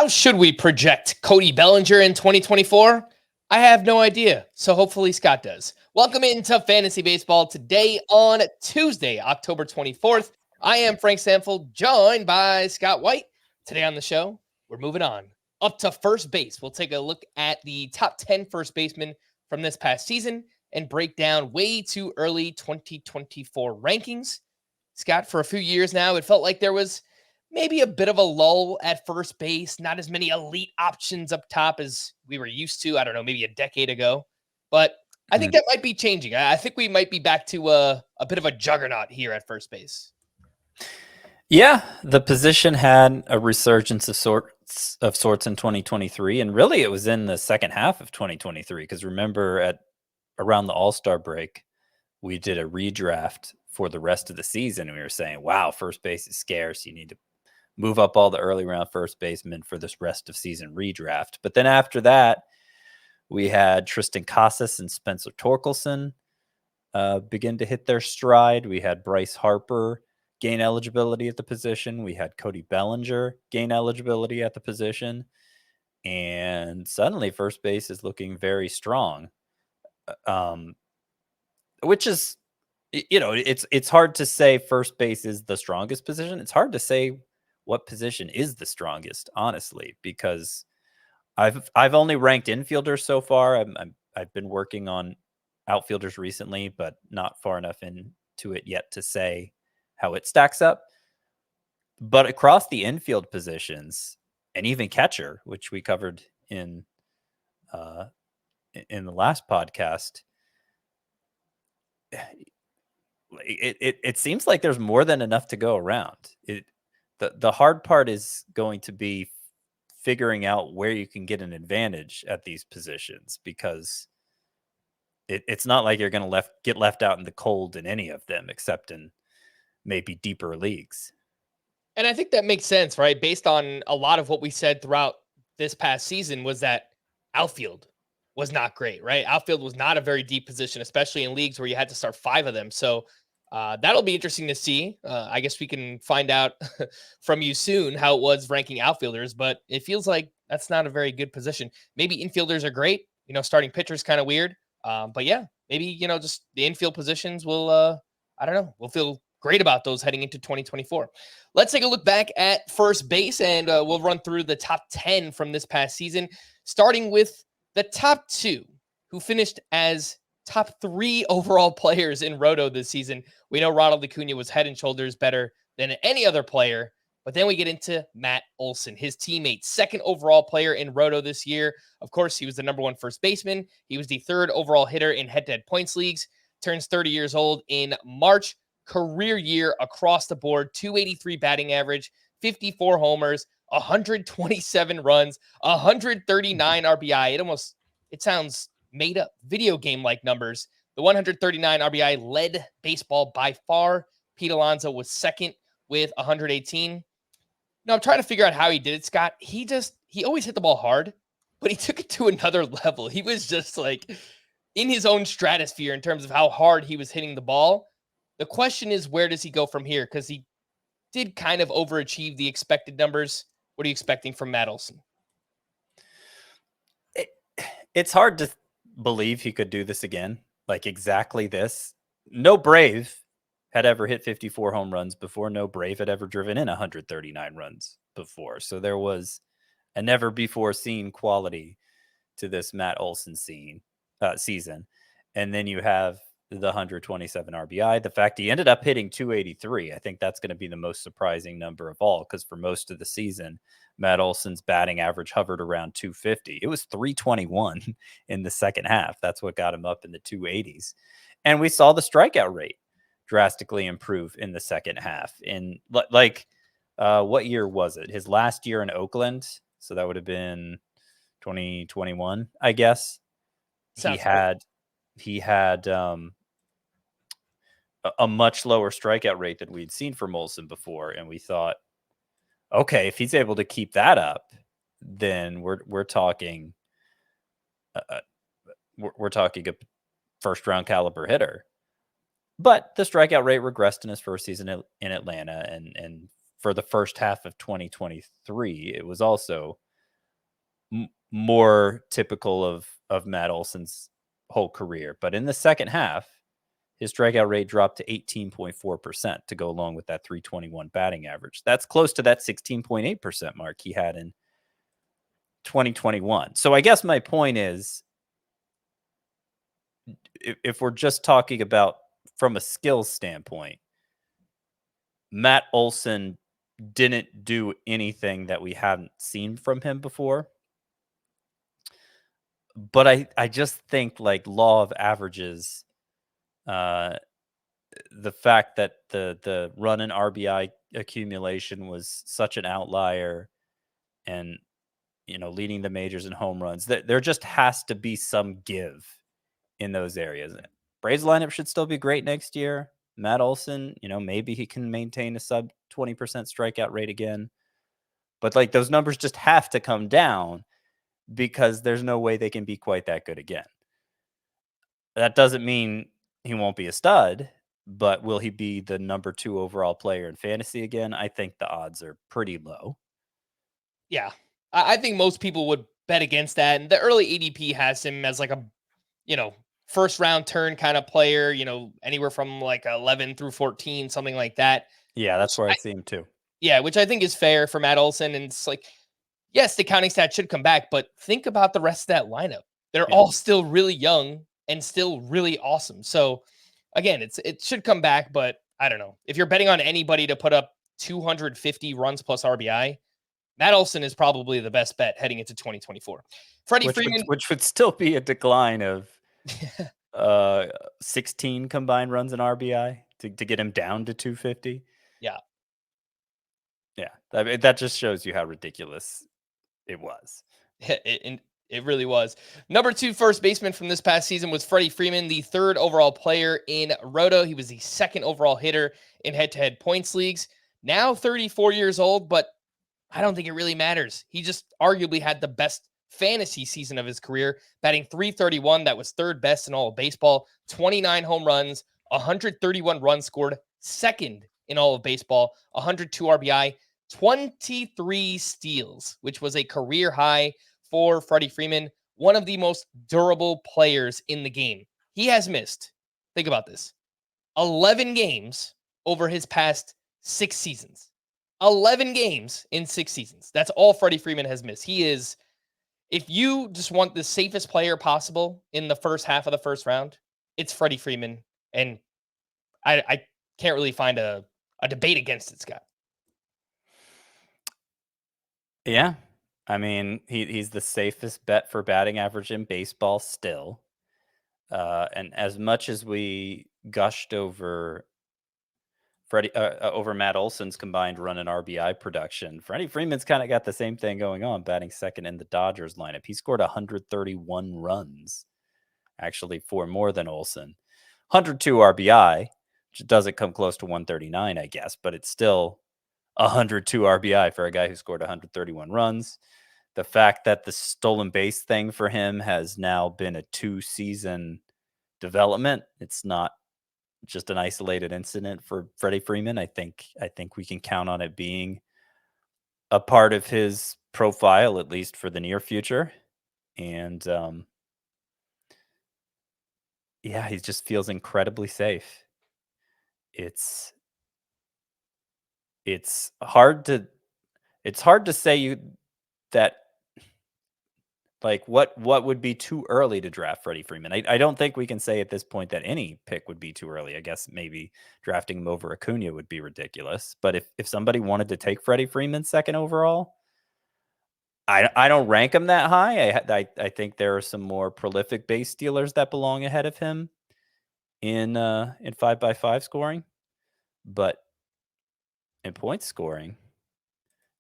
How should we project Cody Bellinger in 2024? I have no idea, so hopefully Scott does. Welcome into Fantasy Baseball today on Tuesday, October 24th. I am Frank Samfeld, joined by Scott White. Today on the show, we're moving on up to first base. We'll take a look at the top 10 first basemen from this past season and break down way too early 2024 rankings. Scott, for a few years now, it felt like there was maybe a bit of a lull at first base, not as many elite options up top as we were used to, I don't know, maybe a decade ago. But I think that might be changing. I think we might be back to a bit of a juggernaut here at first base. Yeah, the position had a resurgence of sorts in 2023, and really it was in the second half of 2023, because remember around the All-Star break, we did a redraft for the rest of the season, and we were saying, wow, first base is scarce. You need to move up all the early round first basemen for this rest of season redraft. But then after that, we had Tristan Casas and Spencer Torkelson begin to hit their stride. We had Bryce Harper gain eligibility at the position. We had Cody Bellinger gain eligibility at the position. And suddenly first base is looking very strong, which is, it's hard to say first base is the strongest position. It's hard to say what position is the strongest, honestly, because I've only ranked infielders so far. I've been working on outfielders recently, but not far enough into it yet to say how it stacks up. But across the infield positions, and even catcher, which we covered in the last podcast, it seems like there's more than enough to go around. The hard part is going to be figuring out where you can get an advantage at these positions, because it's not like you're going to get left out in the cold in any of them, except in maybe deeper leagues. And I think that makes sense, right? Based on a lot of what we said throughout this past season was that outfield was not great, right? Outfield was not a very deep position, especially in leagues where you had to start 5 of them. So that'll be interesting to see. I guess we can find out from you soon how it was ranking outfielders, but it feels like that's not a very good position. Maybe infielders are great. Starting pitchers kind of weird. But yeah, maybe, just the infield positions will, I don't know, we'll feel great about those heading into 2024. Let's take a look back at first base, and we'll run through the top 10 from this past season, starting with the top 2 who finished as top 3 overall players in Roto this season. We know Ronald Acuna was head and shoulders better than any other player, but then we get into Matt Olson, his teammate, second overall player in Roto this year. Of course, he was the number 1 first baseman. He was the 3rd overall hitter in head-to-head points leagues, turns 30 years old in March. Career year across the board, 283 batting average, 54 homers, 127 runs, 139 RBI. It sounds made up, video game like numbers. The 139 RBI led baseball by far. Pete Alonso was second with 118. Now I'm trying to figure out how he did it, Scott. He always hit the ball hard, but he took it to another level. He was just like in his own stratosphere in terms of how hard he was hitting the ball. The question is, where does he go from here? Because he did kind of overachieve the expected numbers. What are you expecting from Matt Olson? It's hard to believe he could do this again, like exactly this. No Brave had ever hit 54 home runs before. No Brave had ever driven in 139 runs before. So there was a never before seen quality to this Matt Olson season. And then you have the 127 RBI. The fact he ended up hitting 283, I think that's going to be the most surprising number of all, because for most of the season, Matt Olson's batting average hovered around 250. It was 321 in the second half. That's what got him up in the 280s. And we saw the strikeout rate drastically improve in the second half. In what year was it? His last year in Oakland. So that would have been 2021, I guess. He had a much lower strikeout rate than we'd seen from Olson before, and we thought, okay, if he's able to keep that up, then we're talking we're talking a first round caliber hitter. But the strikeout rate regressed in his first season in Atlanta, and for the first half of 2023, it was also more typical of Matt Olson's whole career. But in the second half, his strikeout rate dropped to 18.4% to go along with that 321 batting average. That's close to that 16.8% mark he had in 2021. So I guess my point is, if we're just talking about from a skills standpoint, Matt Olson didn't do anything that we hadn't seen from him before. But I just think, like, law of averages, the fact that the run and RBI accumulation was such an outlier, and leading the majors in home runs, that there just has to be some give in those areas. Braves lineup should still be great next year. Matt Olson, maybe he can maintain a sub 20% strikeout rate again. But like, those numbers just have to come down, because there's no way they can be quite that good again. That doesn't mean he won't be a stud, but will he be the number 2 overall player in fantasy again? I think the odds are pretty low. Yeah. I think most people would bet against that. And the early ADP has him as like a, first round turn kind of player, anywhere from like 11 through 14, something like that. Yeah, that's where I see him too. Yeah, which I think is fair for Matt Olson. And it's like, yes, the counting stat should come back, but think about the rest of that lineup. They're all still really young and still really awesome. So again, it should come back, but I don't know. If you're betting on anybody to put up 250 runs plus RBI, Matt Olson is probably the best bet heading into 2024. Freddie Freeman, which would still be a decline of 16 combined runs and RBI to get him down to 250. Yeah. Yeah. I mean, that just shows you how ridiculous it was. It really was. Number 2 first baseman from this past season was Freddie Freeman, the 3rd overall player in Roto. He was the 2nd overall hitter in head-to-head points leagues. Now 34 years old, but I don't think it really matters. He just arguably had the best fantasy season of his career, batting .331. That was 3rd best in all of baseball. 29 home runs, 131 runs scored, 2nd in all of baseball, 102 RBI, 23 steals, which was a career high for Freddie Freeman, one of the most durable players in the game. He has missed, think about this, 11 games over his past 6 seasons. 11 games in 6 seasons. That's all Freddie Freeman has missed. He is, if you just want the safest player possible in the first half of the first round, it's Freddie Freeman. And I can't really find a debate against it, Scott. Yeah. I mean, he's the safest bet for batting average in baseball still. And as much as we gushed over over Matt Olson's combined run and RBI production, Freddie Freeman's kind of got the same thing going on, batting 2nd in the Dodgers lineup. He scored 131 runs, actually 4 more than Olson. 102 RBI, which doesn't come close to 139, I guess, but it's still 102 RBI for a guy who scored 131 runs. The fact that the stolen base thing for him has now been a 2-season development. It's not just an isolated incident for Freddie Freeman. I think we can count on it being a part of his profile, at least for the near future. And yeah, he just feels incredibly safe. It's hard to say that, like, what would be too early to draft Freddie Freeman. I don't think we can say at this point that any pick would be too early. I guess maybe drafting him over Acuna would be ridiculous. But if somebody wanted to take Freddie Freeman 2nd overall, I don't rank him that high. I think there are some more prolific base stealers that belong ahead of him in 5x5 scoring. But in point scoring,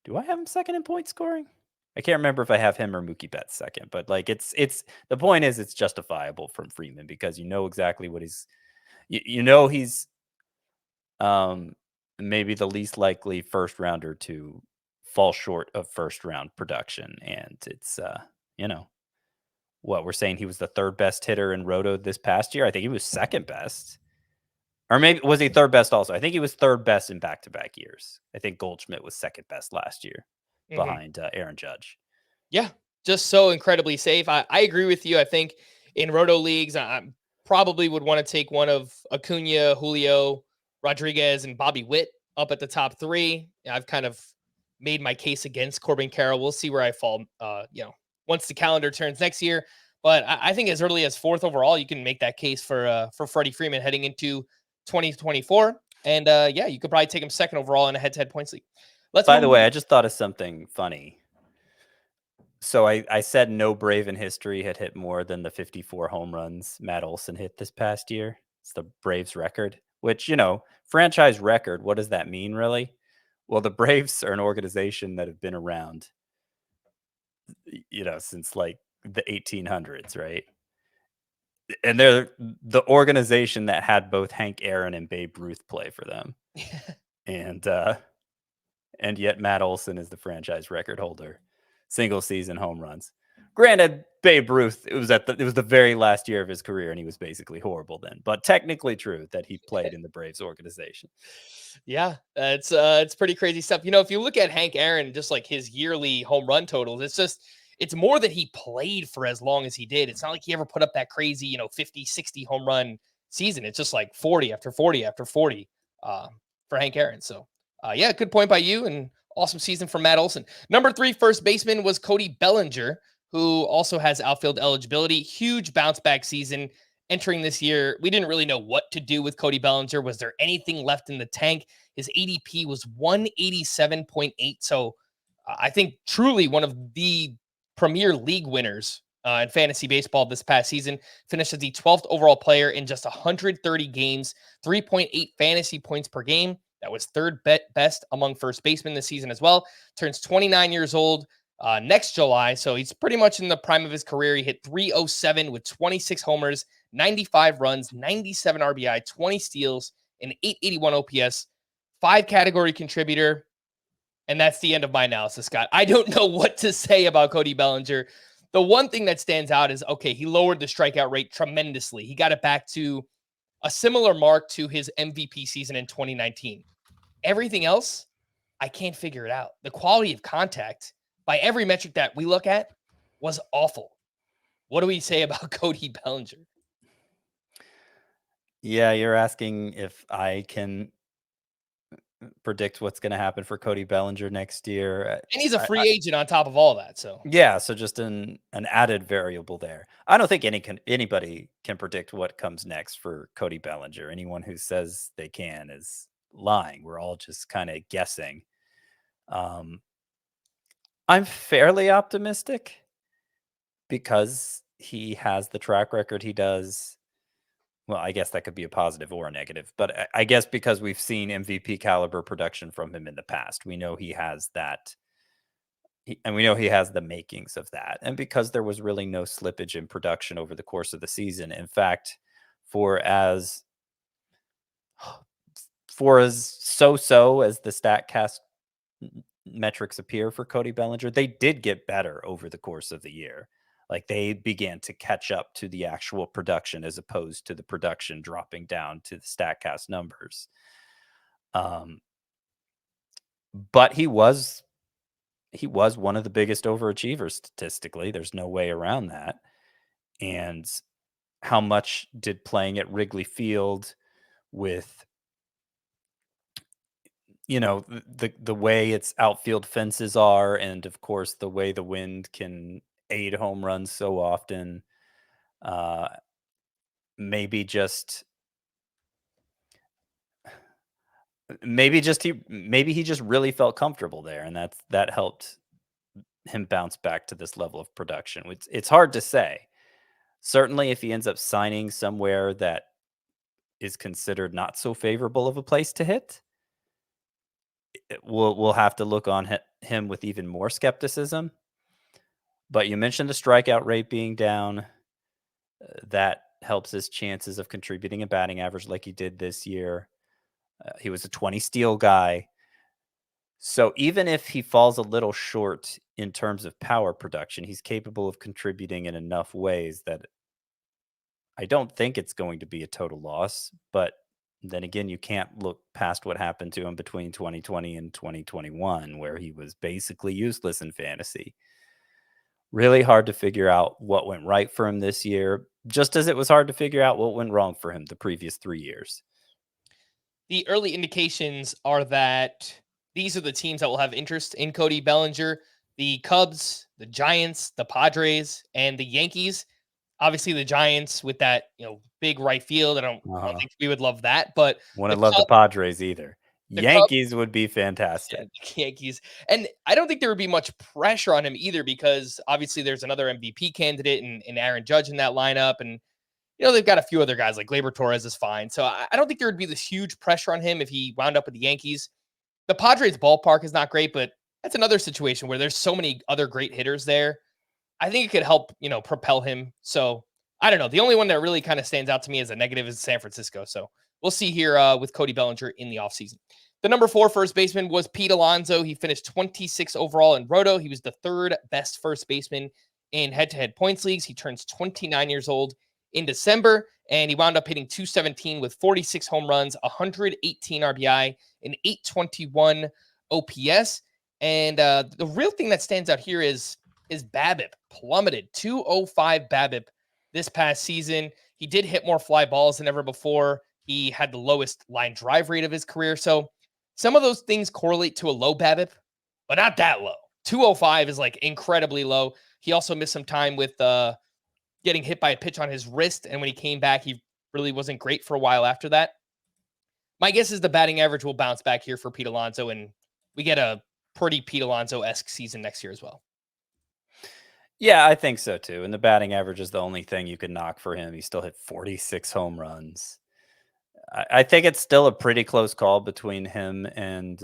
do I have him 2nd in point scoring? I can't remember if I have him or Mookie Betts 2nd, but like, it's the point is, it's justifiable from Freeman, because exactly what he's maybe the least likely first rounder to fall short of first round production. And it's what we're saying, he was the 3rd best hitter in Roto this past year. I think he was 2nd best. Or maybe was he 3rd best also? I think he was 3rd best in back-to-back years. I think Goldschmidt was 2nd best last year behind Aaron Judge. Yeah. just so incredibly safe. I agree with you. I think in roto leagues, I probably would want to take one of Acuna, Julio, Rodriguez, and Bobby Witt up at the top three. I've kind of made my case against Corbin Carroll. We'll see where I fall, once the calendar turns next year. But I think as early as fourth overall, you can make that case for Freddie Freeman heading into 2024. And yeah, you could probably take him second overall in a head-to-head points league. Let's By the move. way, I just thought of something funny. So I said no Brave in history had hit more than the 54 home runs Matt Olson hit this past year. It's the Braves record, which, franchise record. What does that mean, really? Well, the Braves are an organization that have been around, since like the 1800s, right? And they're the organization that had both Hank Aaron and Babe Ruth play for them. And yet Matt Olson is the franchise record holder, single season home runs. Granted, Babe Ruth, it was the very last year of his career, and he was basically horrible then. But technically true that he played in the Braves organization. Yeah, it's pretty crazy stuff. If you look at Hank Aaron, just like his yearly home run totals, it's more that he played for as long as he did. It's not like he ever put up that crazy, 50, 60 home run season. It's just like 40 after 40 after 40 for Hank Aaron. So, yeah, good point by you, and awesome season for Matt Olson. Number 3 first baseman was Cody Bellinger, who also has outfield eligibility. Huge bounce back season entering this year. We didn't really know what to do with Cody Bellinger. Was there anything left in the tank? His ADP was 187.8. So I think truly one of the premier league winners in fantasy baseball this past season. Finished as the 12th overall player in just 130 games, 3.8 fantasy points per game. That was third best among first basemen this season as well. Turns 29 years old next July. So he's pretty much in the prime of his career. He hit 307 with 26 homers, 95 runs, 97 RBI, 20 steals, and 881 OPS, 5-category contributor. And that's the end of my analysis, Scott. I don't know what to say about Cody Bellinger. The one thing that stands out is, okay, he lowered the strikeout rate tremendously. He got it back to a similar mark to his MVP season in 2019. Everything else, I can't figure it out. The quality of contact, by every metric that we look at, was awful. What do we say about Cody Bellinger? Yeah, you're asking if I can predict what's going to happen for Cody Bellinger next year. And he's a free agent on top of all that. So yeah, so just an added variable there. I don't think anybody can predict what comes next for Cody Bellinger. Anyone who says they can is lying. We're all just kind of guessing. I'm fairly optimistic because he has the track record he does. Well, I guess that could be a positive or a negative, but I guess because we've seen MVP caliber production from him in the past, we know he has that, and we know he has the makings of that. And because there was really no slippage in production over the course of the season, in fact, for as so-so as the StatCast metrics appear for Cody Bellinger, they did get better over the course of the year. Like they began to catch up to the actual production as opposed to the production dropping down to the StatCast numbers. But he was one of the biggest overachievers statistically. There's no way around that. And how much did playing at Wrigley Field with the way its outfield fences are, and of course the way the wind can aid home runs so often, maybe he just really felt comfortable there, and that helped him bounce back to this level of production. It's hard to say. Certainly if he ends up signing somewhere that is considered not so favorable of a place to hit, we'll have to look on him with even more skepticism. But you mentioned the strikeout rate being down. That helps his chances of contributing a batting average like he did this year. He was a 20 steal guy. So even if he falls a little short in terms of power production, he's capable of contributing in enough ways that I don't think it's going to be a total loss. But then again, you can't look past what happened to him between 2020 and 2021, where he was basically useless in fantasy. Really hard to figure out what went right for him this year, just as it was hard to figure out what went wrong for him the previous 3 years. The early indications are that these are the teams that will have interest in Cody Bellinger: the Cubs, the Giants, the Padres, and the Yankees. Obviously, the Giants with that big right field. I don't Uh-huh. think we would love that, but the Wouldn't love the Cubs, Padres either. the Cubs, Yankees would be fantastic. and the Yankees, and I don't think there would be much pressure on him either because obviously there's another MVP candidate in Aaron Judge in that lineup, and they've got a few other guys like Gleyber Torres is fine. So I don't think there would be this huge pressure on him if he wound up with the Yankees. The Padres ballpark is not great, but that's another situation where there's so many other great hitters there. I think it could help, propel him. So I don't know. The only one that really kind of stands out to me as a negative is San Francisco. So we'll see here with Cody Bellinger in the offseason. The number 4 first baseman was Pete Alonso. He finished 26 overall in Roto. He was the 3rd best first baseman in head-to-head points leagues. He turns 29 years old in December, and he wound up hitting 217 with 46 home runs, 118 RBI, and 821 OPS. And the real thing that stands out here is his BABIP plummeted 205 BABIP this past season. He did hit more fly balls than ever before. He had the lowest line drive rate of his career. So some of those things correlate to a low BABIP, but not that low. 205 is like incredibly low. He also missed some time with getting hit by a pitch on his wrist. And when he came back, he really wasn't great for a while after that. My guess is the batting average will bounce back here for Pete Alonso, and we get a pretty Pete Alonso-esque season next year as well. Yeah, I think so too. And the batting average is the only thing you can knock for him. He still hit 46 home runs. I think it's still a pretty close call between him and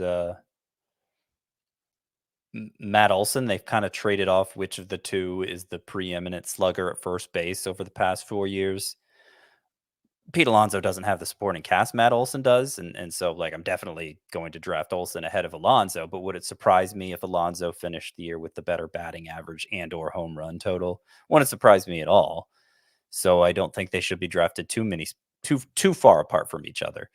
Matt Olson. They've kind of traded off which of the two is the preeminent slugger at first base over the past 4 years. Pete Alonso doesn't have the supporting cast Matt Olson does, and so like I'm definitely going to draft Olson ahead of Alonso. But would it surprise me if Alonso finished the year with the better batting average and or home run total? Wouldn't surprise me at all. So I don't think they should be drafted too far apart from each other.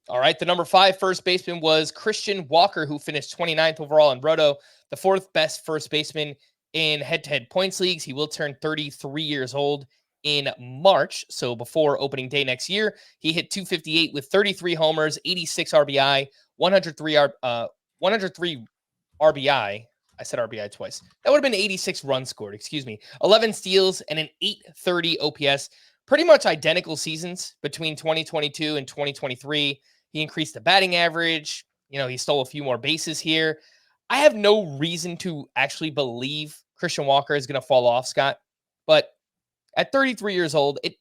All right. The number 5 first baseman was Christian Walker, who finished 29th overall in Roto, the 4th best first baseman in head-to-head points leagues. He will turn 33 years old in March, so before opening day next year. He hit 258 with 33 homers, 86 RBI, 103 RBI. I said RBI twice. That would have been 86 runs scored, excuse me. 11 steals and an 830 OPS. Pretty much identical seasons between 2022 and 2023. He increased the batting average. He stole a few more bases here. I have no reason to actually believe Christian Walker is going to fall off, Scott. But at 33 years old, it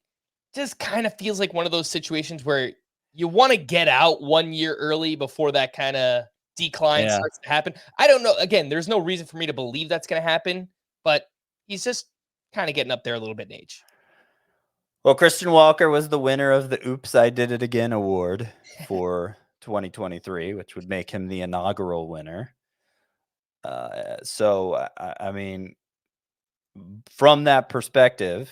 just kind of feels like one of those situations where you want to get out 1 year early before that kind of decline Yeah. starts to happen. I don't know. Again, there's no reason for me to believe that's going to happen, but he's just kind of getting up there a little bit in age. Well, Christian Walker was the winner of the Oops, I Did It Again award for 2023, which would make him the inaugural winner. I mean, from that perspective,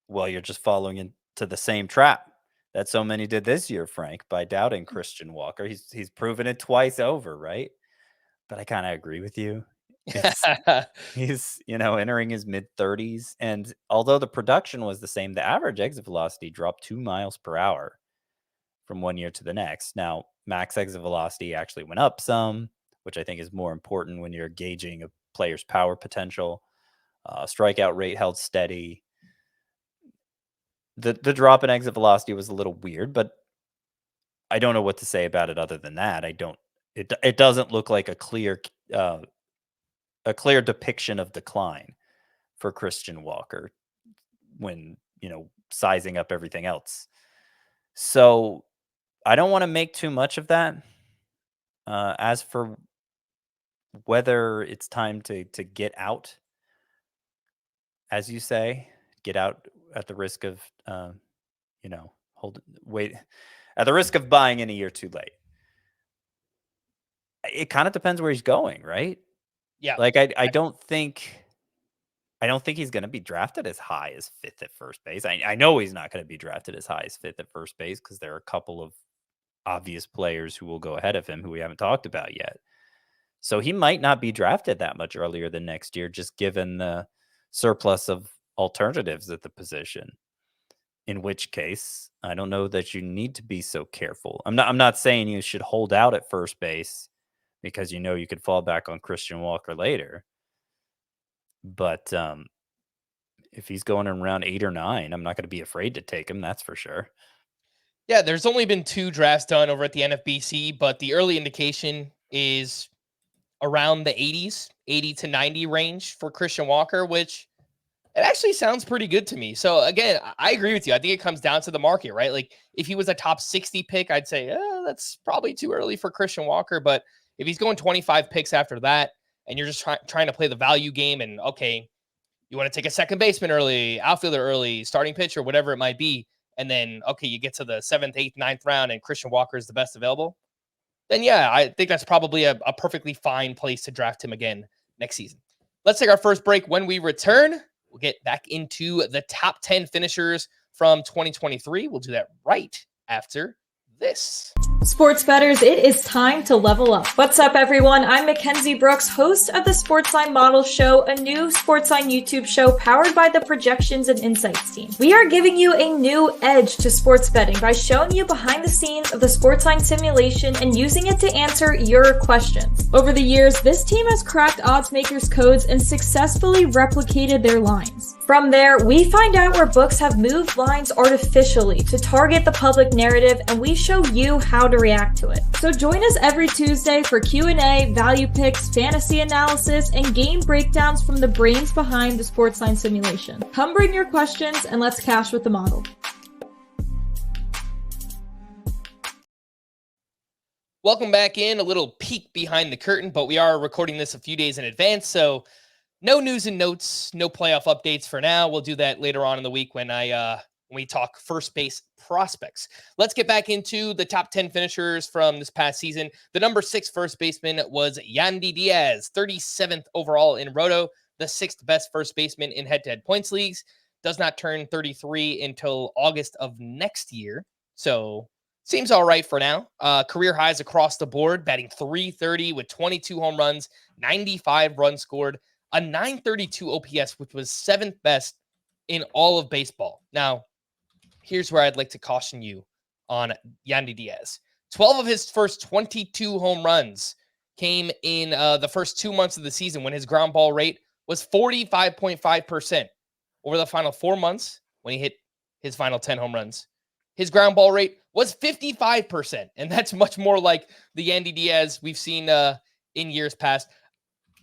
well, you're just following into the same trap that so many did this year, Frank, by doubting Christian Walker. He's proven it twice over, right? But I kind of agree with you. It's He's, entering his mid-30s, and although the production was the same, the average exit velocity dropped 2 miles per hour from 1 year to the next. Now, max exit velocity actually went up some, which I think is more important when you're gauging a player's power potential. Strikeout rate held steady. The drop in exit velocity was a little weird, but I don't know what to say about it other than that. It doesn't look like a clear depiction of decline for Christian Walker when, sizing up everything else. So I don't want to make too much of that. As for whether it's time to get out, as you say, get out at the risk of, at the risk of buying in a year too late. It kind of depends where he's going, right? Yeah. Like I don't think he's going to be drafted as high as 5th at first base. I know he's not going to be drafted as high as 5th at first base because there are a couple of obvious players who will go ahead of him who we haven't talked about yet. So he might not be drafted that much earlier than next year, just given the surplus of alternatives at the position. In which case, I don't know that you need to be so careful. I'm not saying you should hold out at first base because you could fall back on Christian Walker later. But if he's going in round 8 or 9, I'm not going to be afraid to take him. That's for sure. Yeah, there's only been 2 drafts done over at the NFBC, but the early indication is around the 80s, 80 to 90 range for Christian Walker, which it actually sounds pretty good to me. So again, I agree with you. I think it comes down to the market, right? Like if he was a top 60 pick, I'd say that's probably too early for Christian Walker. But if he's going 25 picks after that, and you're just trying to play the value game, and okay, you want to take a second baseman early, outfielder early, starting pitcher, whatever it might be, and then okay, you get to the 7th, 8th, 9th round, and Christian Walker is the best available, then yeah, I think that's probably a perfectly fine place to draft him again next season. Let's take our first break. When we return, we'll get back into the top 10 finishers from 2023. We'll do that right after this. Sports bettors, it is time to level up. What's up, everyone? I'm Mackenzie Brooks, host of the Sportsline Model Show, a new Sportsline YouTube show powered by the Projections and Insights team. We are giving you a new edge to sports betting by showing you behind the scenes of the Sportsline simulation and using it to answer your questions. Over the years, this team has cracked odds makers' codes and successfully replicated their lines. From there, we find out where books have moved lines artificially to target the public narrative, and we show you how to react to it. So join us every Tuesday for Q&A, value picks, fantasy analysis, and game breakdowns from the brains behind the Sportsline simulation. Come bring your questions and let's cash with the model. Welcome back in. A little peek behind the curtain, but we are recording this a few days in advance, so no news and notes, no playoff updates for now. We'll do that later on in the week when we talk first base prospects. Let's get back into the top 10 finishers from this past season. The number 6 first baseman was Yandy Diaz, 37th overall in Roto, the 6th best first baseman in head-to-head points leagues. Does not turn 33 until August of next year. So seems all right for now. Career highs across the board, batting .330 with 22 home runs, 95 runs scored, a .932 OPS, which was 7th best in all of baseball. Now, here's where I'd like to caution you on Yandy Diaz. 12 of his first 22 home runs came in the first 2 months of the season when his ground ball rate was 45.5%. Over the final 4 months, when he hit his final 10 home runs, his ground ball rate was 55%. And that's much more like the Yandy Diaz we've seen in years past.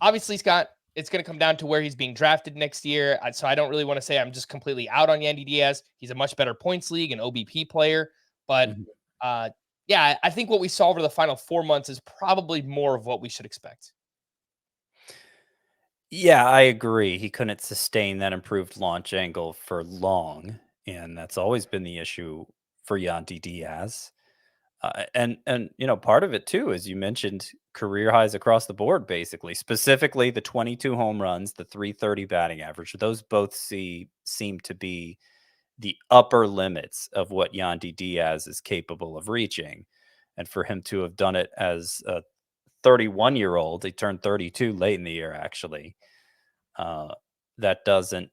Obviously, Scott, it's going to come down to where he's being drafted next year. So I don't really want to say I'm just completely out on Yandy Diaz. He's a much better points league and OBP player. But yeah, I think what we saw over the final 4 months is probably more of what we should expect. Yeah, I agree. He couldn't sustain that improved launch angle for long. And that's always been the issue for Yandy Diaz. And part of it too, as you mentioned, career highs across the board, basically, specifically the 22 home runs, the .330 batting average. Those both seem to be the upper limits of what Yandy Diaz is capable of reaching. And for him to have done it as a 31-year-old, he turned 32 late in the year, actually. That doesn't,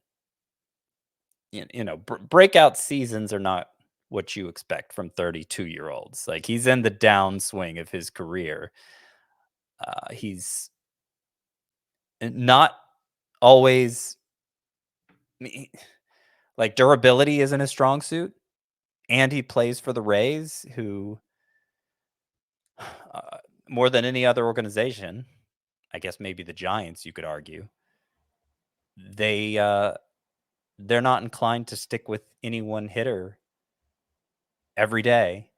breakout seasons are not what you expect from 32-year-olds. Like, he's in the downswing of his career. He's not always like, durability isn't a strong suit, and he plays for the Rays, who more than any other organization, I guess maybe the Giants, you could argue, they're not inclined to stick with any one hitter every day.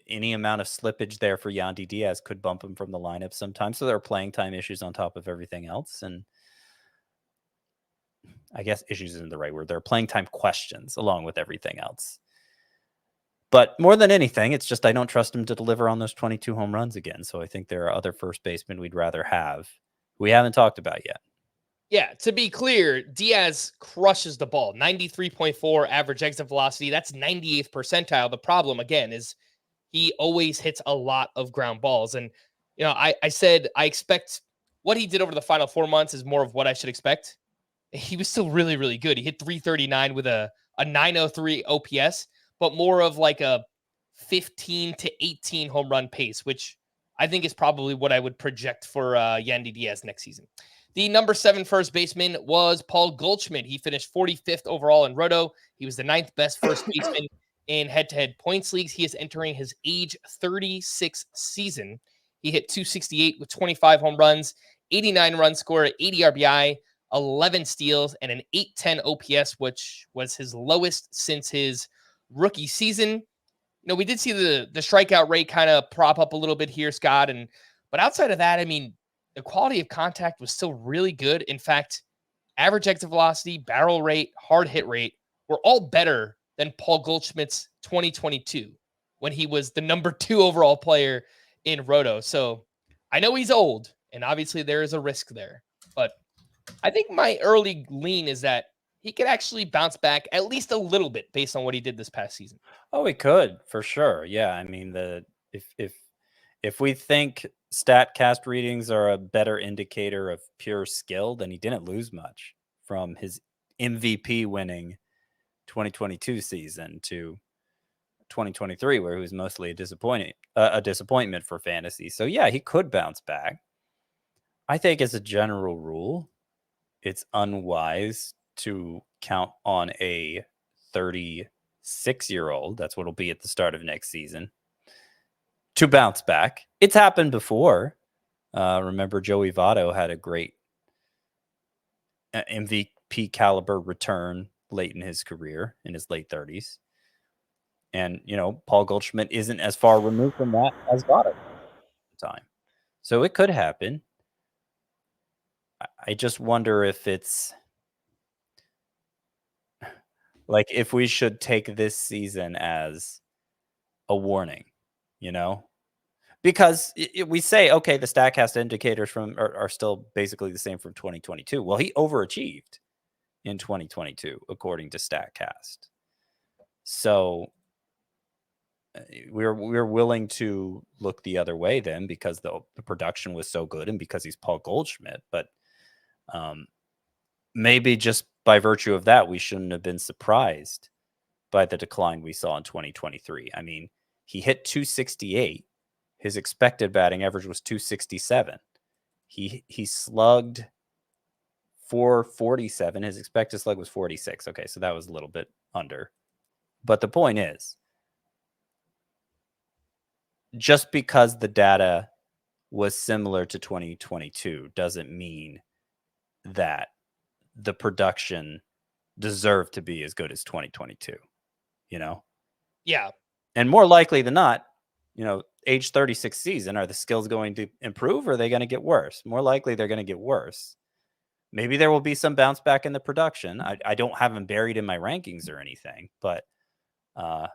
Any amount of slippage there for Yandy Diaz could bump him from the lineup sometimes. So there are playing time issues on top of everything else. And I guess issues isn't the right word. There are playing time questions along with everything else. But more than anything, it's just I don't trust him to deliver on those 22 home runs again. So I think there are other first basemen we'd rather have we haven't talked about yet. Yeah, to be clear, Diaz crushes the ball. 93.4 average exit velocity. That's 98th percentile. The problem, again, is he always hits a lot of ground balls. And, I said I expect what he did over the final 4 months is more of what I should expect. He was still really, really good. He hit 339 with a 903 OPS, but more of like a 15 to 18 home run pace, which I think is probably what I would project for Yandy Diaz next season. The number 7 first baseman was Paul Goldschmidt. He finished 45th overall in Roto. He was the 9th best first baseman in head-to-head points leagues. He is entering his age 36 season. He hit 268 with 25 home runs, 89 run score, 80 RBI, 11 steals, and an 810 OPS, which was his lowest since his rookie season. We did see the strikeout rate kind of prop up a little bit here, Scott. But outside of that, I mean, the quality of contact was still really good. In fact, average exit velocity, barrel rate, hard hit rate were all better than Paul Goldschmidt's 2022 when he was the number 2 overall player in Roto. So I know he's old, and obviously there is a risk there. But I think my early lean is that he could actually bounce back at least a little bit based on what he did this past season. Oh, he could for sure. Yeah, I mean if we think StatCast readings are a better indicator of pure skill, then he didn't lose much from his MVP winning 2022 season to 2023, where he was mostly a disappointment for fantasy. So yeah, he could bounce back. I think as a general rule, it's unwise to count on a 36-year-old, that's what it'll be at the start of next season, to bounce back. It's happened before. Remember, Joey Votto had a great MVP caliber return late in his career, in his late 30s. And, Paul Goldschmidt isn't as far removed from that as Votto at the time. So it could happen. I just wonder if it's like if we should take this season as a warning, because we say, okay, the StatCast indicators are still basically the same from 2022. Well, he overachieved in 2022, according to StatCast. So we're willing to look the other way then because the production was so good and because he's Paul Goldschmidt. But maybe just by virtue of that, we shouldn't have been surprised by the decline we saw in 2023. I mean, he hit 268. His expected batting average was 267. He slugged 447. His expected slug was 46. Okay, so that was a little bit under. But the point is, just because the data was similar to 2022 doesn't mean that the production deserved to be as good as 2022, Yeah. And more likely than not, age 36 season, are the skills going to improve or are they going to get worse? More likely they're going to get worse. Maybe there will be some bounce back in the production. I don't have him buried in my rankings or anything, but I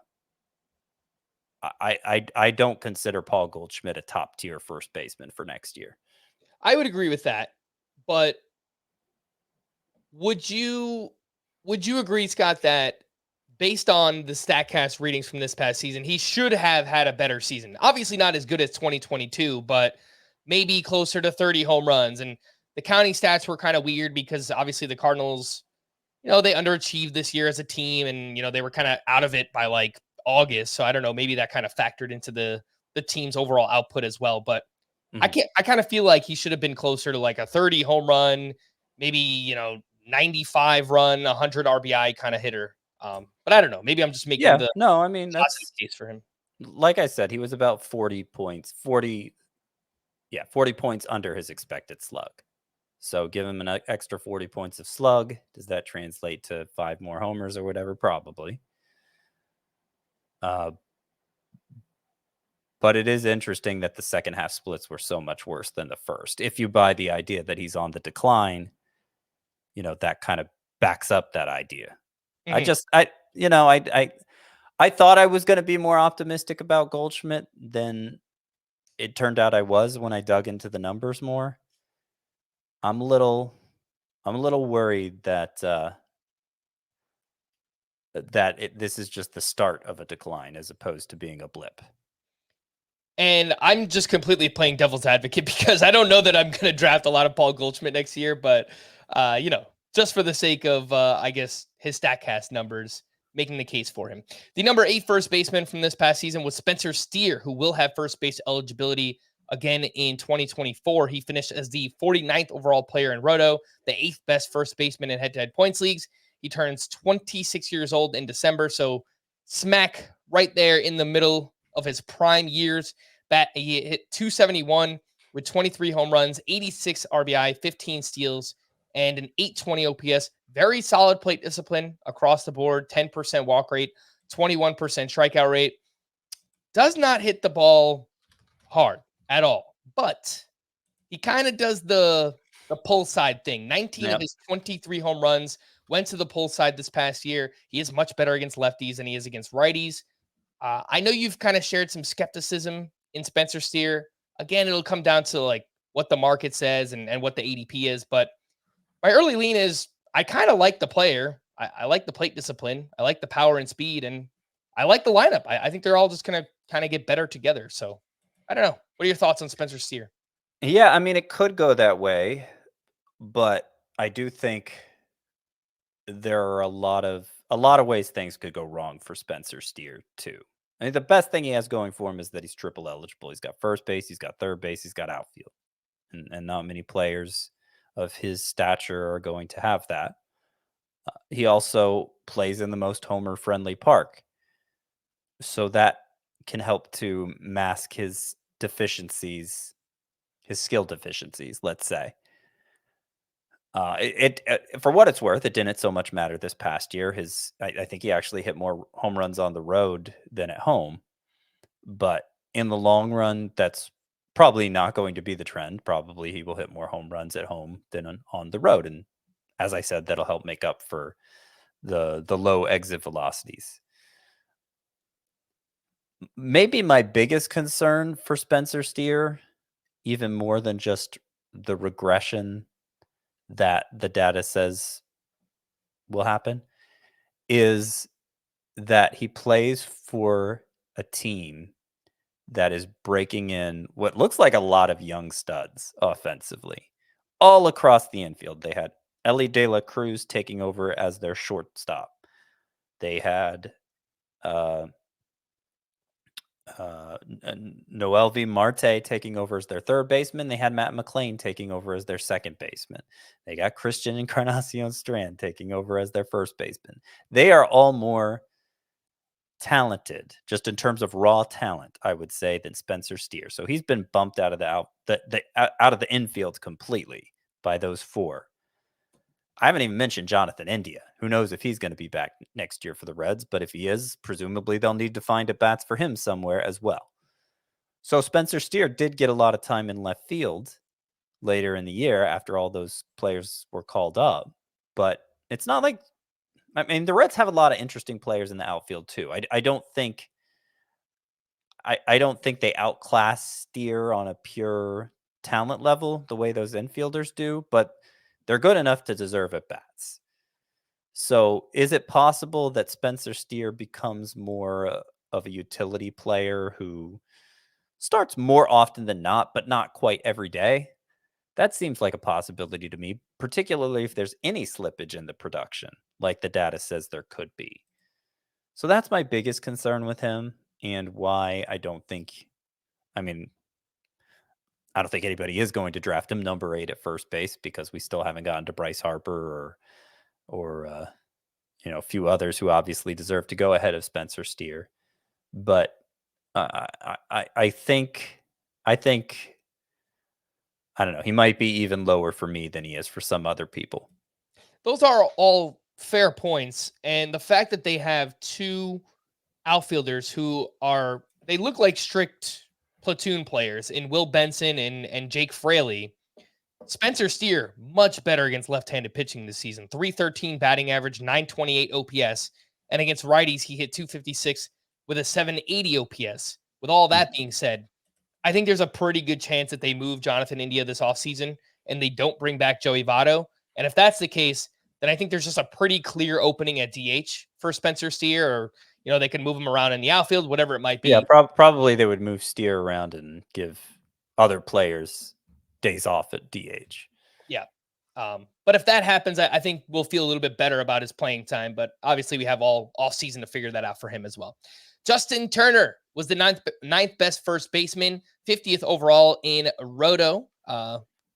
don't consider Paul Goldschmidt a top tier first baseman for next year. I would agree with that, but would you agree, Scott, that based on the StatCast readings from this past season, he should have had a better season? Obviously not as good as 2022, but maybe closer to 30 home runs. And the counting stats were kind of weird because obviously the Cardinals, they underachieved this year as a team, and they were kind of out of it by like August. So I don't know, maybe that kind of factored into the team's overall output as well. But I kind of feel like he should have been closer to like a 30 home run, maybe 95 run, 100 RBI kind of hitter. But I don't know. Maybe I'm just making the positive case for him. Like I said, he was about 40 points under his expected slug. So give him an extra 40 points of slug. Does that translate to 5 more homers or whatever? Probably. But it is interesting that the second half splits were so much worse than the first. If you buy the idea that he's on the decline, that kind of backs up that idea. Mm-hmm. I thought I was going to be more optimistic about Goldschmidt than it turned out I was when I dug into the numbers more. I'm a little worried that this is just the start of a decline as opposed to being a blip. And I'm just completely playing devil's advocate because I don't know that I'm going to draft a lot of Paul Goldschmidt next year, but just for the sake of, I guess, his StatCast numbers, making the case for him. The number 8 first baseman from this past season was Spencer Steer, who will have first base eligibility again in 2024. He finished as the 49th overall player in Roto, the 8th best first baseman in head-to-head points leagues. He turns 26 years old in December, so smack right there in the middle of his prime years. He hit 271 with 23 home runs, 86 RBI, 15 steals, and an 820 OPS. Very solid plate discipline across the board, 10% walk rate, 21% strikeout rate. Does not hit the ball hard at all, but he kind of does the pull side thing. 19 of his 23 home runs went to the pull side this past year. He is much better against lefties than he is against righties. I know you've kind of shared some skepticism in Spencer Steer. Again, it'll come down to like what the market says and what the ADP is. But my early lean is I kind of like the player. I like the plate discipline. I like the power and speed. And I like the lineup. I think they're all just going to kind of get better together. So I don't know. What are your thoughts on Spencer Steer? Yeah, I mean, it could go that way, but I do think there are a lot of ways things could go wrong for Spencer Steer too. I mean, the best thing he has going for him is that he's triple eligible. He's got first base, he's got third base, he's got outfield, and not many players of his stature are going to have that. He also plays in the most homer-friendly park, so that can help to mask his deficiencies, his skill deficiencies, let's say. For what it's worth, it didn't so much matter this past year. I think he actually hit more home runs on the road than at home. But in the long run, that's probably not going to be the trend. Probably he will hit more home runs at home than on the road. And as I said, that'll help make up for the low exit velocities. Maybe my biggest concern for Spencer Steer, even more than just the regression that the data says will happen, is that he plays for a team that is breaking in what looks like a lot of young studs offensively all across the infield. They had Ellie De La Cruz taking over as their shortstop. They had Noelvi Marte taking over as their third baseman. They had Matt McLean taking over as their second baseman. They got Christian Encarnacion Strand taking over as their first baseman. They are all more talented, just in terms of raw talent, I would say, than Spencer Steer. So he's been bumped out of out of the infield completely by those four. I haven't even mentioned Jonathan India. Who knows if he's going to be back next year for the Reds, but if he is, presumably they'll need to find at bats for him somewhere as well. So Spencer Steer did get a lot of time in left field later in the year after all those players were called up, but it's not like, I mean, the Reds have a lot of interesting players in the outfield too. I don't think they outclass Steer on a pure talent level the way those infielders do, but they're good enough to deserve at bats. So is it possible that Spencer Steer becomes more of a utility player who starts more often than not, but not quite every day? That seems like a possibility to me, particularly if there's any slippage in the production, like the data says there could be. So that's my biggest concern with him, and why I don't think anybody is going to draft him number 8 at first base, because we still haven't gotten to Bryce Harper or a few others who obviously deserve to go ahead of Spencer Steer. But I think I don't know. He might be even lower for me than he is for some other people. Those are all fair points. And the fact that they have two outfielders who they look like strict platoon players in Will Benson and Jake Fraley. Spencer Steer, much better against left-handed pitching this season. 313 batting average, 928 OPS. And against righties, he hit 256 with a 780 OPS. With all that being said, I think there's a pretty good chance that they move Jonathan India this offseason and they don't bring back Joey Votto. And if that's the case, then I think there's just a pretty clear opening at DH for Spencer Steer, or they can move him around in the outfield, whatever it might be. Yeah, probably they would move Steer around and give other players days off at DH. Yeah. But if that happens, I think we'll feel a little bit better about his playing time. But obviously, we have all season to figure that out for him as well. Justin Turner was the ninth best first baseman, 50th overall in Roto.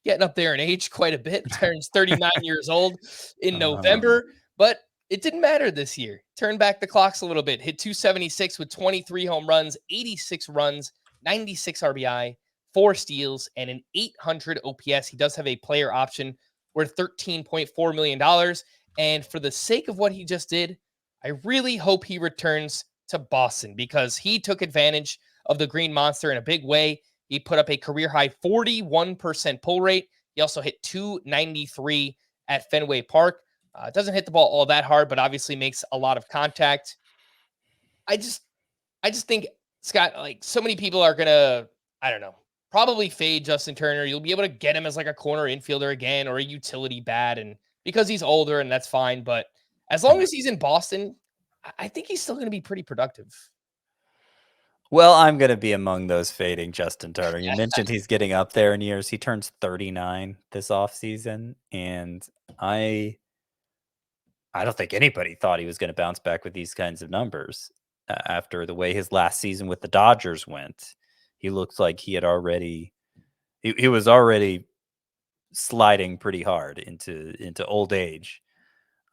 Getting up there in age quite a bit. Turns 39 years old in November, but it didn't matter this year. Turned back the clocks a little bit. Hit 276 with 23 home runs, 86 runs, 96 RBI, 4 steals, and an 800 OPS. He does have a player option worth $13.4 million. And for the sake of what he just did, I really hope he returns to Boston because he took advantage of the Green Monster in a big way. He put up a career-high 41% pull rate. He also hit 293 at Fenway Park. Doesn't hit the ball all that hard, but obviously makes a lot of contact. I just think, Scott, like so many people are going to, I don't know, probably fade Justin Turner. You'll be able to get him as like a corner infielder again or a utility bat, and because he's older, and that's fine. But as long as he's in Boston, I think he's still going to be pretty productive. Well, I'm going to be among those fading Justin Turner. You mentioned he's getting up there in years. He turns 39 this offseason, and I don't think anybody thought he was going to bounce back with these kinds of numbers after the way his last season with the Dodgers went. He looked like he was already sliding pretty hard into old age.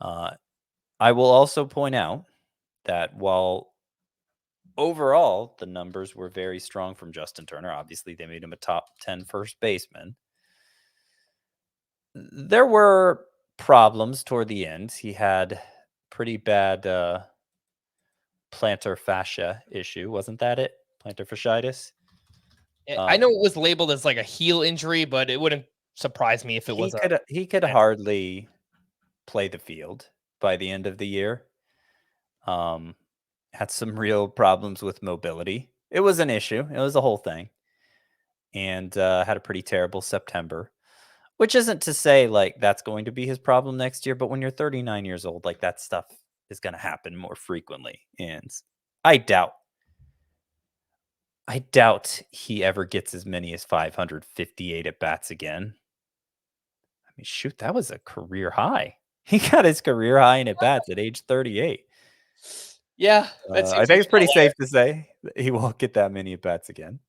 I will also point out that while overall the numbers were very strong from Justin Turner, obviously they made him a top 10 first baseman, there were problems toward the end. He had pretty bad plantar fascia issue. Wasn't that it? Plantar fasciitis? I know it was labeled as like a heel injury, but it wouldn't surprise me if it was. He could hardly play the field by the end of the year. Had some real problems with mobility. It was an issue. It was a whole thing. And had a pretty terrible September, which isn't to say like that's going to be his problem next year. But when you're 39 years old, like that stuff is going to happen more frequently. And I doubt he ever gets as many as 558 at bats again. I mean, shoot, that was a career high. He got his career high in at bats at age 38. Yeah, I think it's pretty safe to say that he won't get that many at bats again.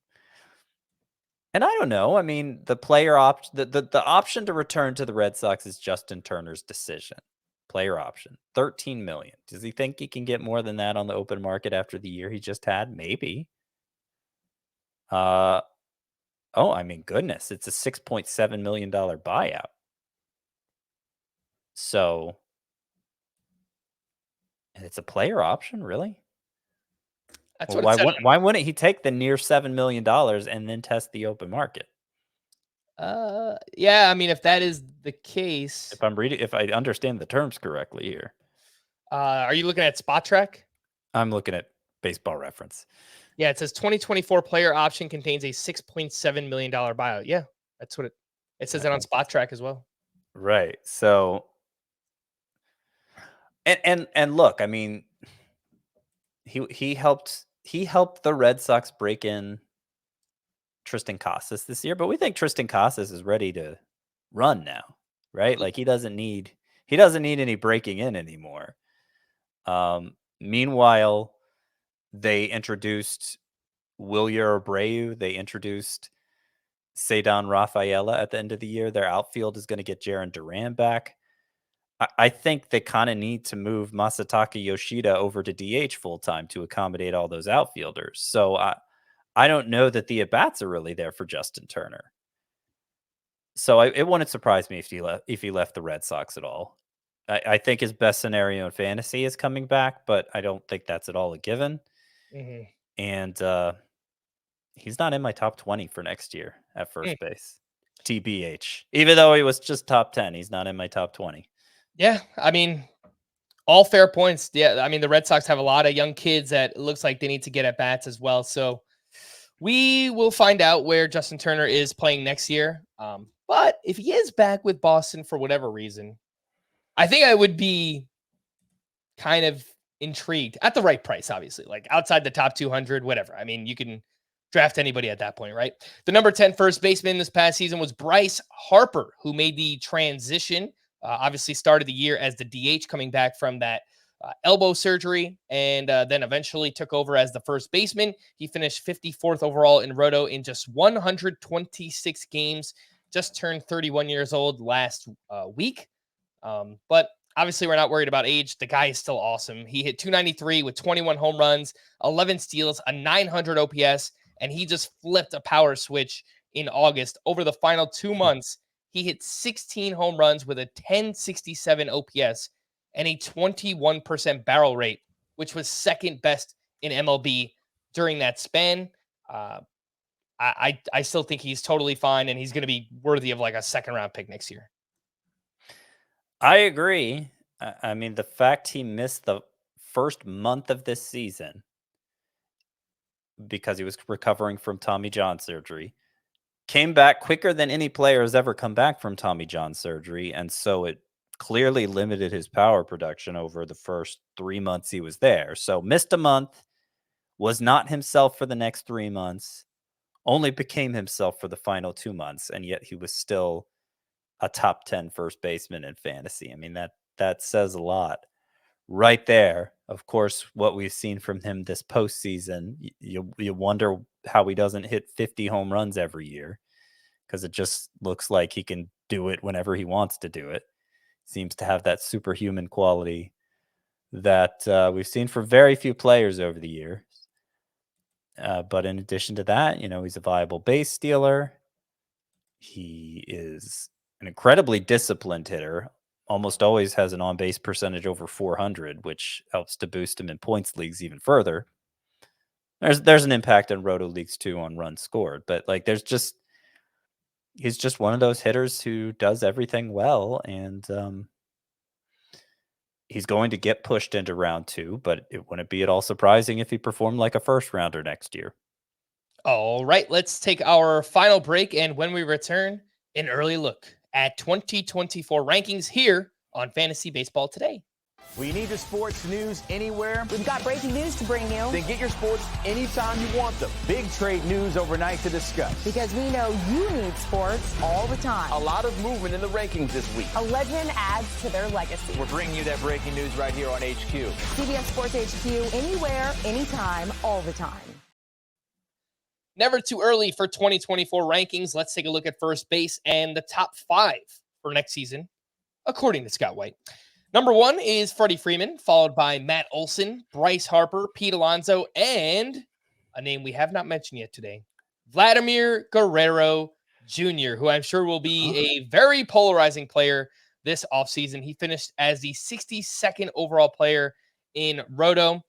And I don't know. I mean, the player the option to return to the Red Sox is Justin Turner's decision. Player option, $13 million. Does he think he can get more than that on the open market after the year he just had? Maybe. I mean, goodness, it's a $6.7 million buyout. So, and it's a player option, really? That's Well, what why wouldn't he take the near $7 million and then test the open market? Yeah, I mean, if that is the case, If I understand the terms correctly here. Are you looking at Spot Track? I'm looking at Baseball Reference. Yeah, it says 2024 player option contains a $6.7 million buyout. Yeah, that's what it says. It on Spot Track as well. Right. So, and look, I mean, he helped the Red Sox break in Tristan Casas this year, but we think Tristan Casas is ready to run now, right? Like he doesn't need any breaking in anymore. Meanwhile, they introduced Wilyer Abreu. They introduced Cedar Rafaela at the end of the year. Their outfield is going to get Jarren Duran back. I think they kind of need to move Masataka Yoshida over to DH full-time to accommodate all those outfielders. So I don't know that the at-bats are really there for Justin Turner. So it wouldn't surprise me if he left the Red Sox at all. I think his best scenario in fantasy is coming back, but I don't think that's at all a given. Mm-hmm. And he's not in my top 20 for next year at first base. TBH. Even though he was just top 10, he's not in my top 20. Yeah, I mean, all fair points. Yeah, I mean, the Red Sox have a lot of young kids that it looks like they need to get at bats as well. So we will find out where Justin Turner is playing next year. But if he is back with Boston for whatever reason, I think I would be kind of intrigued at the right price, obviously, like outside the top 200, whatever. I mean, you can draft anybody at that point, right? The number 10 first baseman this past season was Bryce Harper, who made the transition. Obviously started the year as the DH coming back from that elbow surgery, and then eventually took over as the first baseman. He finished 54th overall in Roto in just 126 games, just turned 31 years old last week. But obviously, we're not worried about age. The guy is still awesome. He hit 293 with 21 home runs, 11 steals, a 900 OPS, and he just flipped a power switch in August. Over the final 2 months, he hit 16 home runs with a 1067 OPS and a 21% barrel rate, which was second best in MLB during that span. I still think he's totally fine, and he's going to be worthy of like a second round pick next year. I agree. I mean, the fact he missed the first month of this season because he was recovering from Tommy John surgery, came back quicker than any player has ever come back from Tommy John surgery, and so it clearly limited his power production over the first 3 months he was there. So missed a month, was not himself for the next 3 months, only became himself for the final 2 months, and yet he was still a top 10 first baseman in fantasy. I mean, that says a lot right there. Of course, what we've seen from him this postseason, you wonder how he doesn't hit 50 home runs every year, because it just looks like he can do it whenever he wants to do it. Seems to have that superhuman quality that we've seen for very few players over the years. But in addition to that, he's a viable base stealer. He is an incredibly disciplined hitter. Almost always has an on-base percentage over 400, which helps to boost him in points leagues even further. There's an impact in Roto leagues too on runs scored, but like he's just one of those hitters who does everything well, and he's going to get pushed into round 2, but it wouldn't be at all surprising if he performed like a first rounder next year. All right, let's take our final break, and when we return, an early look at 2024 rankings here on Fantasy Baseball Today. We need your sports news anywhere. We've got breaking news to bring you. Then get your sports anytime you want them. Big trade news overnight to discuss. Because we know you need sports all the time. A lot of movement in the rankings this week. A legend adds to their legacy. We're bringing you that breaking news right here on HQ. CBS Sports HQ, anywhere, anytime, all the time. Never too early for 2024 rankings. Let's take a look at first base and the top 5 for next season, according to Scott White. Number 1 is Freddie Freeman, followed by Matt Olson, Bryce Harper, Pete Alonso, and a name we have not mentioned yet today, Vladimir Guerrero Jr., who I'm sure will be a very polarizing player this offseason. He finished as the 62nd overall player in Roto,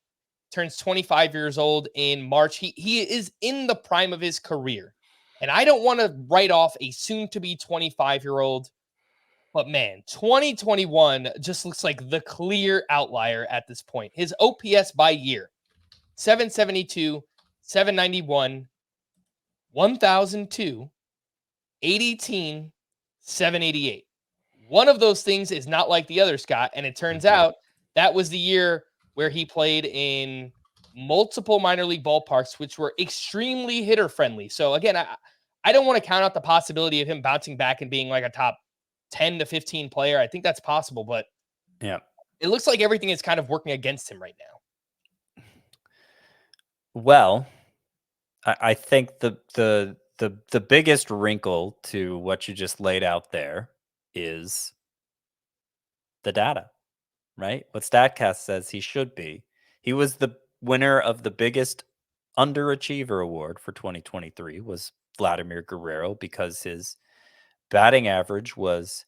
turns 25 years old in March. He is in the prime of his career, and I don't want to write off a soon-to-be 25-year-old, but man, 2021 just looks like the clear outlier at this point. His OPS by year, 772, 791, 1002, 818, 788. One of those things is not like the other, Scott, and it turns out that was the year where he played in multiple minor league ballparks, which were extremely hitter-friendly. So again, I don't want to count out the possibility of him bouncing back and being like a top 10 to 15 player. I think that's possible, but yeah, it looks like everything is kind of working against him right now. Well, I think the biggest wrinkle to what you just laid out there is the data, right? What StatCast says he should be. He was the winner of the biggest underachiever award for 2023 was Vladimir Guerrero, because his batting average was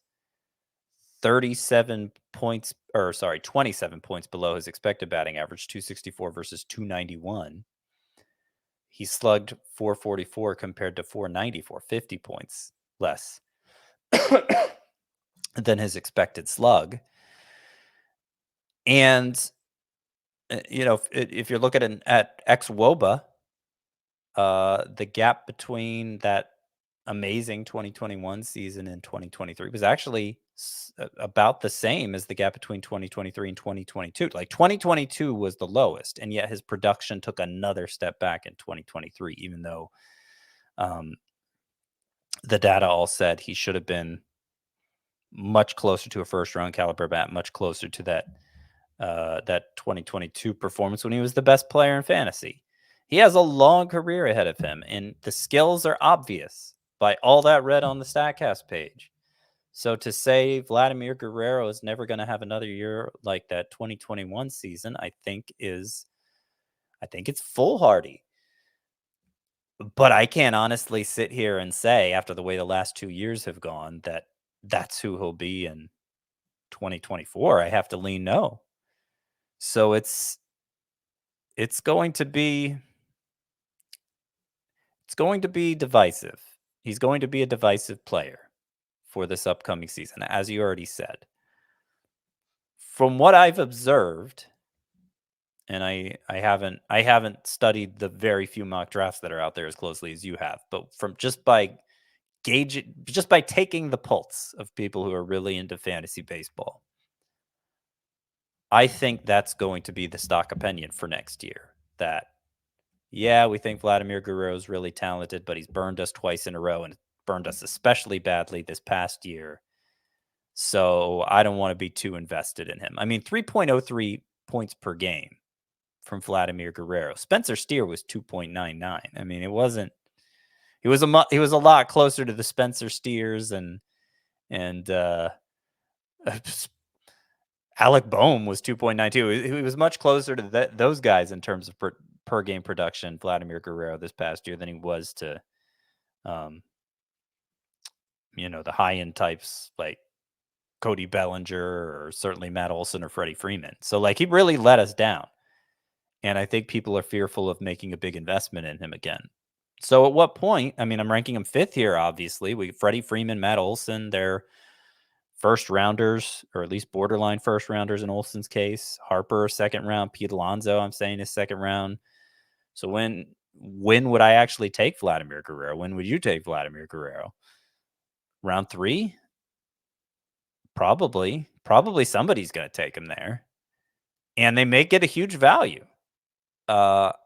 27 points below his expected batting average, 264 versus 291. He slugged 444 compared to 494, 50 points less than his expected slug. And if you're looking at ex-WOBA, the gap between that amazing 2021 season and 2023 was actually about the same as the gap between 2023 and 2022. Like 2022 was the lowest, and yet his production took another step back in 2023, even though the data all said he should have been much closer to a first round caliber bat, much closer to that 2022 performance when he was the best player in fantasy. He has a long career ahead of him, and the skills are obvious by all that read on the StatCast page. So to say Vladimir Guerrero is never going to have another year like that 2021 season, I think it's foolhardy. But I can't honestly sit here and say, after the way the last 2 years have gone, that that's who he'll be in 2024. I have to lean no. So it's going to be divisive. He's going to be a divisive player for this upcoming season, as you already said. From what I've observed, and I haven't studied the very few mock drafts that are out there as closely as you have, but from just by taking the pulse of people who are really into fantasy baseball, I think that's going to be the stock opinion for next year. That, yeah, we think Vladimir Guerrero is really talented, but he's burned us twice in a row and burned us especially badly this past year. So I don't want to be too invested in him. I mean, 3.03 points per game from Vladimir Guerrero. Spencer Steer was 2.99. I mean, he was a lot closer to the Spencer Steers and Alec Boehm was 2.92. He was much closer to those guys in terms of per game production, Vladimir Guerrero, this past year than he was to, the high end types like Cody Bellinger or certainly Matt Olson or Freddie Freeman. So like he really let us down. And I think people are fearful of making a big investment in him again. So at what point, I mean, I'm ranking him 5th here, obviously. Freddie Freeman, Matt Olson, they're first rounders, or at least borderline first rounders in Olson's case. Harper, 2nd round. Pete Alonso, I'm saying, is 2nd round. So when would I actually take Vladimir Guerrero? When would you take Vladimir Guerrero? Round 3? Probably somebody's going to take him there. And they may get a huge value.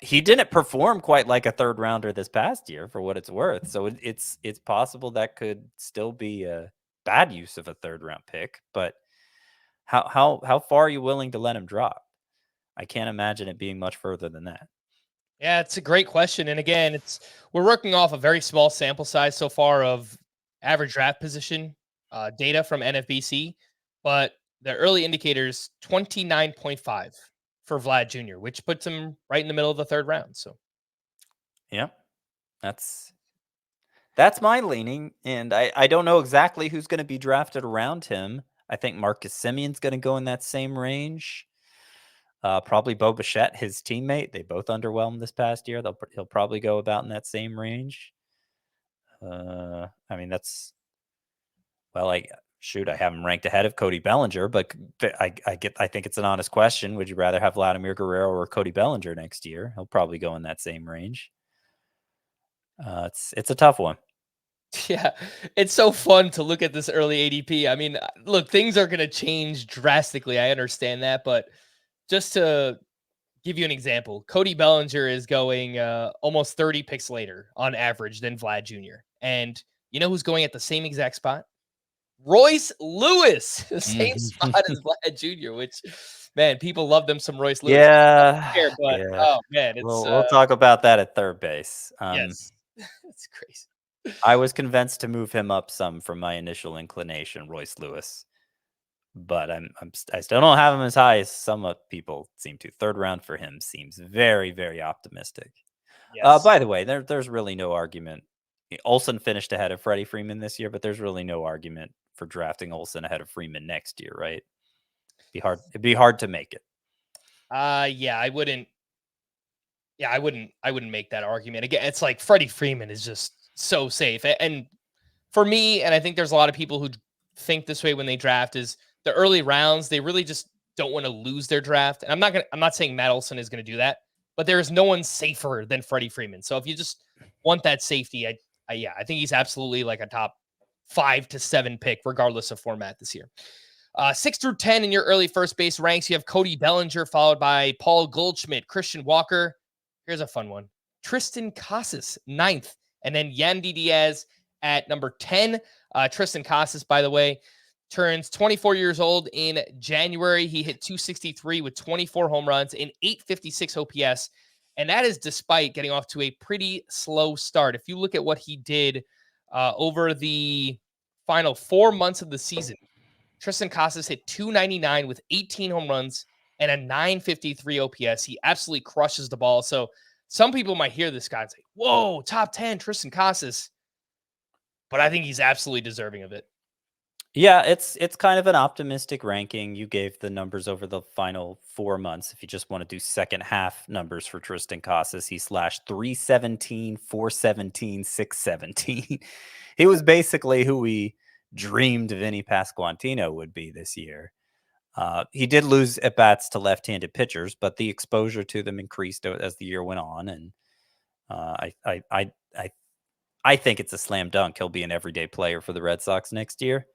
He didn't perform quite like a 3rd rounder this past year, for what it's worth. So it's possible that could still be a bad use of a 3rd round pick. But how far are you willing to let him drop? I can't imagine it being much further than that. Yeah, it's a great question. And again, we're working off a very small sample size so far of average draft position data from NFBC, but the early indicators 29.5 for Vlad Jr., which puts him right in the middle of the 3rd round. So, yeah, that's my leaning, and I don't know exactly who's going to be drafted around him. I think Marcus Simeon's going to go in that same range. Probably Bo Bichette, his teammate. They both underwhelmed this past year. He'll probably go about in that same range. I mean, I have him ranked ahead of Cody Bellinger, but I think it's an honest question. Would you rather have Vladimir Guerrero or Cody Bellinger next year? He'll probably go in that same range. It's a tough one. Yeah, it's so fun to look at this early ADP. I mean, look, things are going to change drastically. I understand that, but just to give you an example, Cody Bellinger is going almost 30 picks later on average than Vlad Jr. And you know who's going at the same exact spot? Royce Lewis, the same spot as Vlad Jr., which, man, people love them some Royce Lewis. Yeah. But, yeah. oh, man, We'll talk about that at 3rd base. Yes, it's crazy. I was convinced to move him up some from my initial inclination, Royce Lewis. But I still don't have him as high as some people seem to. 3rd round for him seems very, very optimistic. Yes. By the way, there's really no argument. Olson finished ahead of Freddie Freeman this year, but there's really no argument for drafting Olson ahead of Freeman next year, right? It'd be hard to make it. Yeah, I wouldn't make that argument. Again, it's like Freddie Freeman is just so safe. And for me, and I think there's a lot of people who think this way when they draft, is the early rounds, they really just don't want to lose their draft. And I'm not saying Matt Olson is going to do that, but there is no one safer than Freddie Freeman. So if you just want that safety, I think he's absolutely like a top 5 to 7 pick, regardless of format this year. 6 through 10 in your early first base ranks, you have Cody Bellinger, followed by Paul Goldschmidt, Christian Walker. Here's a fun one. Tristan Casas, 9th. And then Yandy Diaz at number 10. Tristan Casas, by the way, turns 24 years old in January. He hit 263 with 24 home runs and 856 OPS. And that is despite getting off to a pretty slow start. If you look at what he did over the final 4 months of the season, Tristan Casas hit 299 with 18 home runs and a 953 OPS. He absolutely crushes the ball. So some people might hear this guy and say, whoa, top 10, Tristan Casas. But I think he's absolutely deserving of it. Yeah, it's kind of an optimistic ranking. You gave the numbers over the final 4 months. If you just want to do second half numbers for Tristan Casas, he slashed 317, 417, 617. He was basically who we dreamed Vinny Pasquantino would be this year. He did lose at bats to left-handed pitchers, but the exposure to them increased as the year went on. And I think it's a slam dunk. He'll be an everyday player for the Red Sox next year.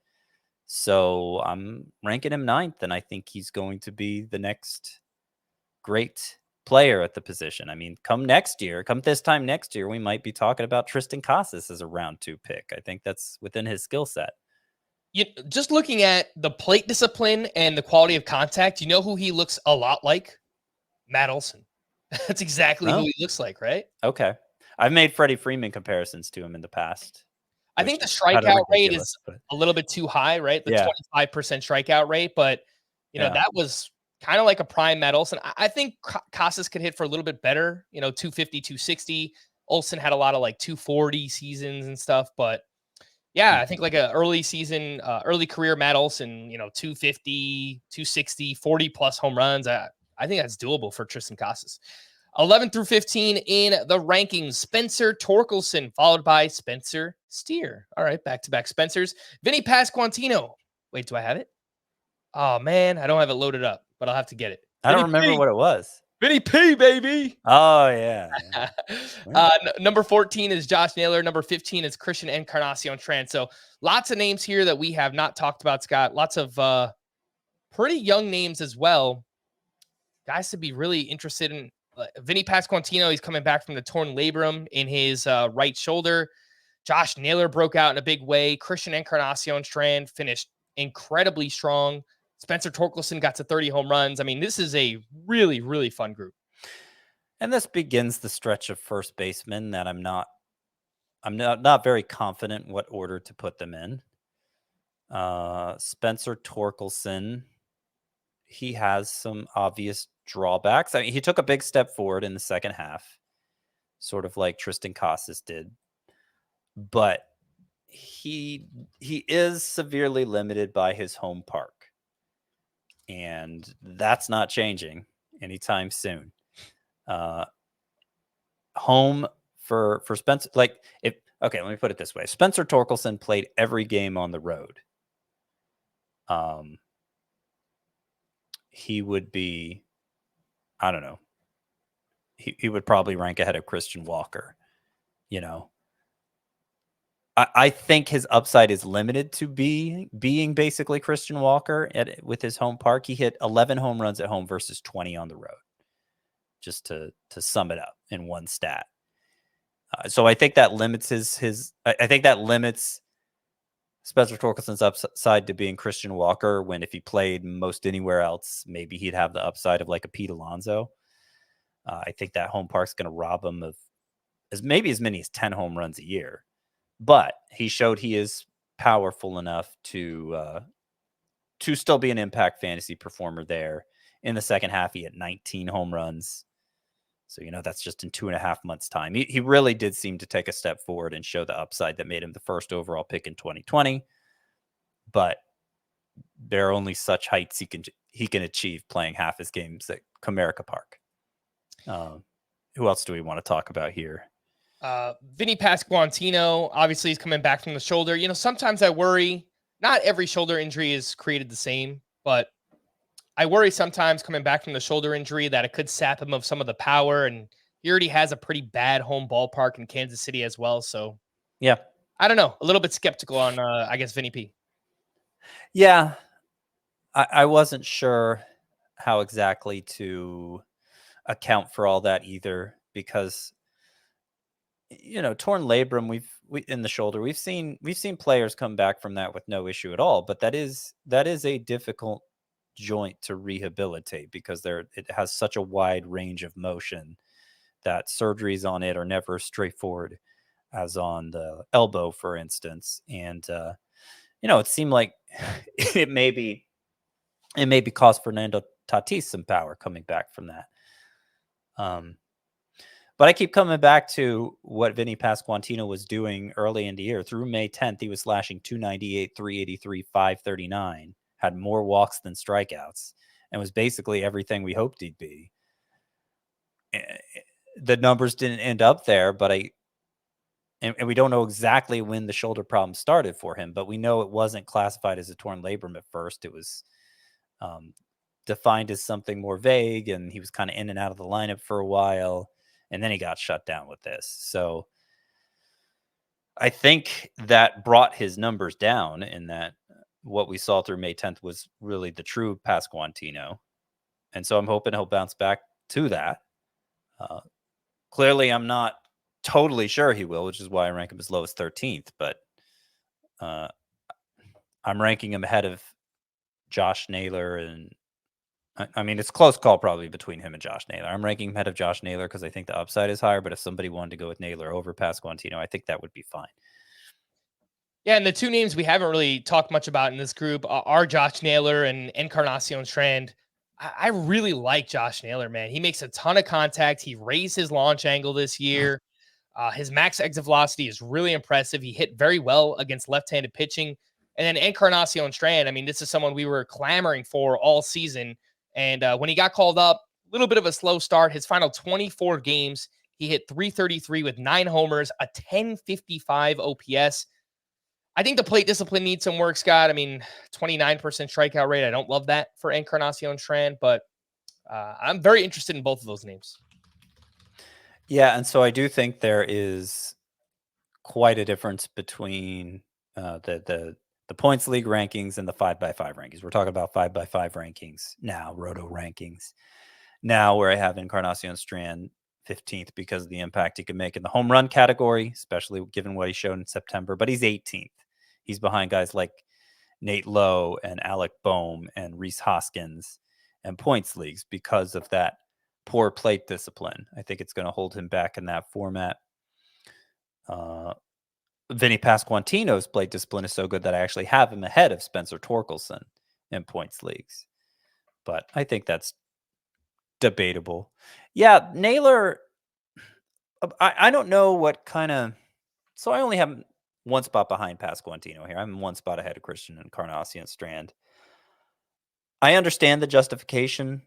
So I'm ranking him 9th, and I think he's going to be the next great player at the position. I mean, come this time next year, we might be talking about Tristan Casas as a round 2 pick. I think that's within his skill set. Just looking at the plate discipline and the quality of contact, you know who he looks a lot like? Matt Olson. That's exactly who he looks like, right? Okay. I've made Freddie Freeman comparisons to him in the past. I think the strikeout rate is a little bit too high, right? The 25% strikeout rate, but that was kind of like a prime Matt Olson. I think Casas could hit for a little bit better, 250, 260. Olson had a lot of like 240 seasons and stuff, but yeah, I think like a early career Matt Olson, 250, 260, 40 plus home runs. I think that's doable for Tristan Casas. 11 through 15 in the rankings. Spencer Torkelson, followed by Spencer Steer. All right, back-to-back Spencers. Vinny Pasquantino. Wait, do I have it? Oh, man, I don't have it loaded up, but I'll have to get it. I don't remember what it was. Vinny P, baby. Oh, yeah. Number 14 is Josh Naylor. Number 15 is Christian Encarnacion Strand. So lots of names here that we have not talked about, Scott. Lots of pretty young names as well. Guys to be really interested in. Vinny Pasquantino, he's coming back from the torn labrum in his right shoulder. Josh Naylor broke out in a big way. Christian Encarnacion Strand finished incredibly strong. Spencer Torkelson got to 30 home runs. I mean, this is a really, really fun group. And this begins the stretch of first basemen that I'm not very confident what order to put them in. Spencer Torkelson, he has some obvious drawbacks. I mean, he took a big step forward in the second half, sort of like Tristan Casas did, but he is severely limited by his home park, and that's not changing anytime soon. Home for Spencer, let me put it this way: Spencer Torkelson played every game on the road. He would be, I don't know. He would probably rank ahead of Christian Walker. I think his upside is limited to being basically Christian Walker with his home park. He hit 11 home runs at home versus 20 on the road, just to sum it up in one stat. So I think that limits I think that limits Spencer Torkelson's upside to being Christian Walker, when if he played most anywhere else, maybe he'd have the upside of like a Pete Alonso. I think that home park's going to rob him of as many as 10 home runs a year. But he showed he is powerful enough to still be an impact fantasy performer there. In the second half, he had 19 home runs. So, that's just in 2.5 months' time. He really did seem to take a step forward and show the upside that made him the first overall pick in 2020. But there are only such heights he can achieve playing half his games at Comerica Park. Who else do we want to talk about here? Vinny Pasquantino, obviously, he's coming back from the shoulder. Sometimes I worry, not every shoulder injury is created the same, but I worry sometimes coming back from the shoulder injury that it could sap him of some of the power, and he already has a pretty bad home ballpark in Kansas City as well. So, yeah, I don't know, a little bit skeptical on, I guess, Vinny P. Yeah, I wasn't sure how exactly to account for all that either, because torn labrum, we in the shoulder, we've seen players come back from that with no issue at all, but that is a difficult joint to rehabilitate because it has such a wide range of motion that surgeries on it are never straightforward as on the elbow, for instance. And it seemed like it maybe cost Fernando Tatis some power coming back from that. But I keep coming back to what Vinny Pasquantino was doing early in the year. Through May 10th, he was slashing 298, 383, 539, had more walks than strikeouts, and was basically everything we hoped he'd be. The numbers didn't end up there, but and we don't know exactly when the shoulder problem started for him, but we know it wasn't classified as a torn labrum at first. It was defined as something more vague, and he was kind of in and out of the lineup for a while. And then he got shut down with this. So I think that brought his numbers down, in that what we saw through May 10th was really the true Pasquantino. And so I'm hoping he'll bounce back to that. Clearly, I'm not totally sure he will, which is why I rank him as low as 13th. But I'm ranking him ahead of Josh Naylor, and I mean, it's a close call probably between him and Josh Naylor. I'm ranking him ahead of Josh Naylor because I think the upside is higher. But if somebody wanted to go with Naylor over Pasquantino, I think that would be fine. Yeah, and the two names we haven't really talked much about in this group are Josh Naylor and Encarnacion Strand. I really like Josh Naylor, man. He makes a ton of contact. He raised his launch angle this year. His max exit velocity is really impressive. He hit very well against left-handed pitching. And then Encarnacion Strand, I mean, this is someone we were clamoring for all season. And when he got called up, a little bit of a slow start. His final 24 games, he hit 333 with 9 homers, a 1055 OPS. I think the plate discipline needs some work, Scott. I mean, 29% strikeout rate. I don't love that for Encarnacion Strand, but I'm very interested in both of those names. Yeah, and so I do think there is quite a difference between the points league rankings and the 5x5 rankings. We're talking about 5x5 rankings now, roto rankings now, where I have Encarnacion Strand 15th because of the impact he could make in the home run category, especially given what he showed in September. But he's 18th. He's behind guys like Nate Lowe and Alec Boehm and Rhys Hoskins and points leagues because of that poor plate discipline. I think it's going to hold him back in that format. Vinny Pasquantino's plate discipline is so good that I actually have him ahead of Spencer Torkelson in points leagues. But I think that's debatable. Yeah, Naylor, I don't know what kind of... So I only have one spot behind Pasquantino here. I'm one spot ahead of Christian Encarnacion Strand. I understand the justification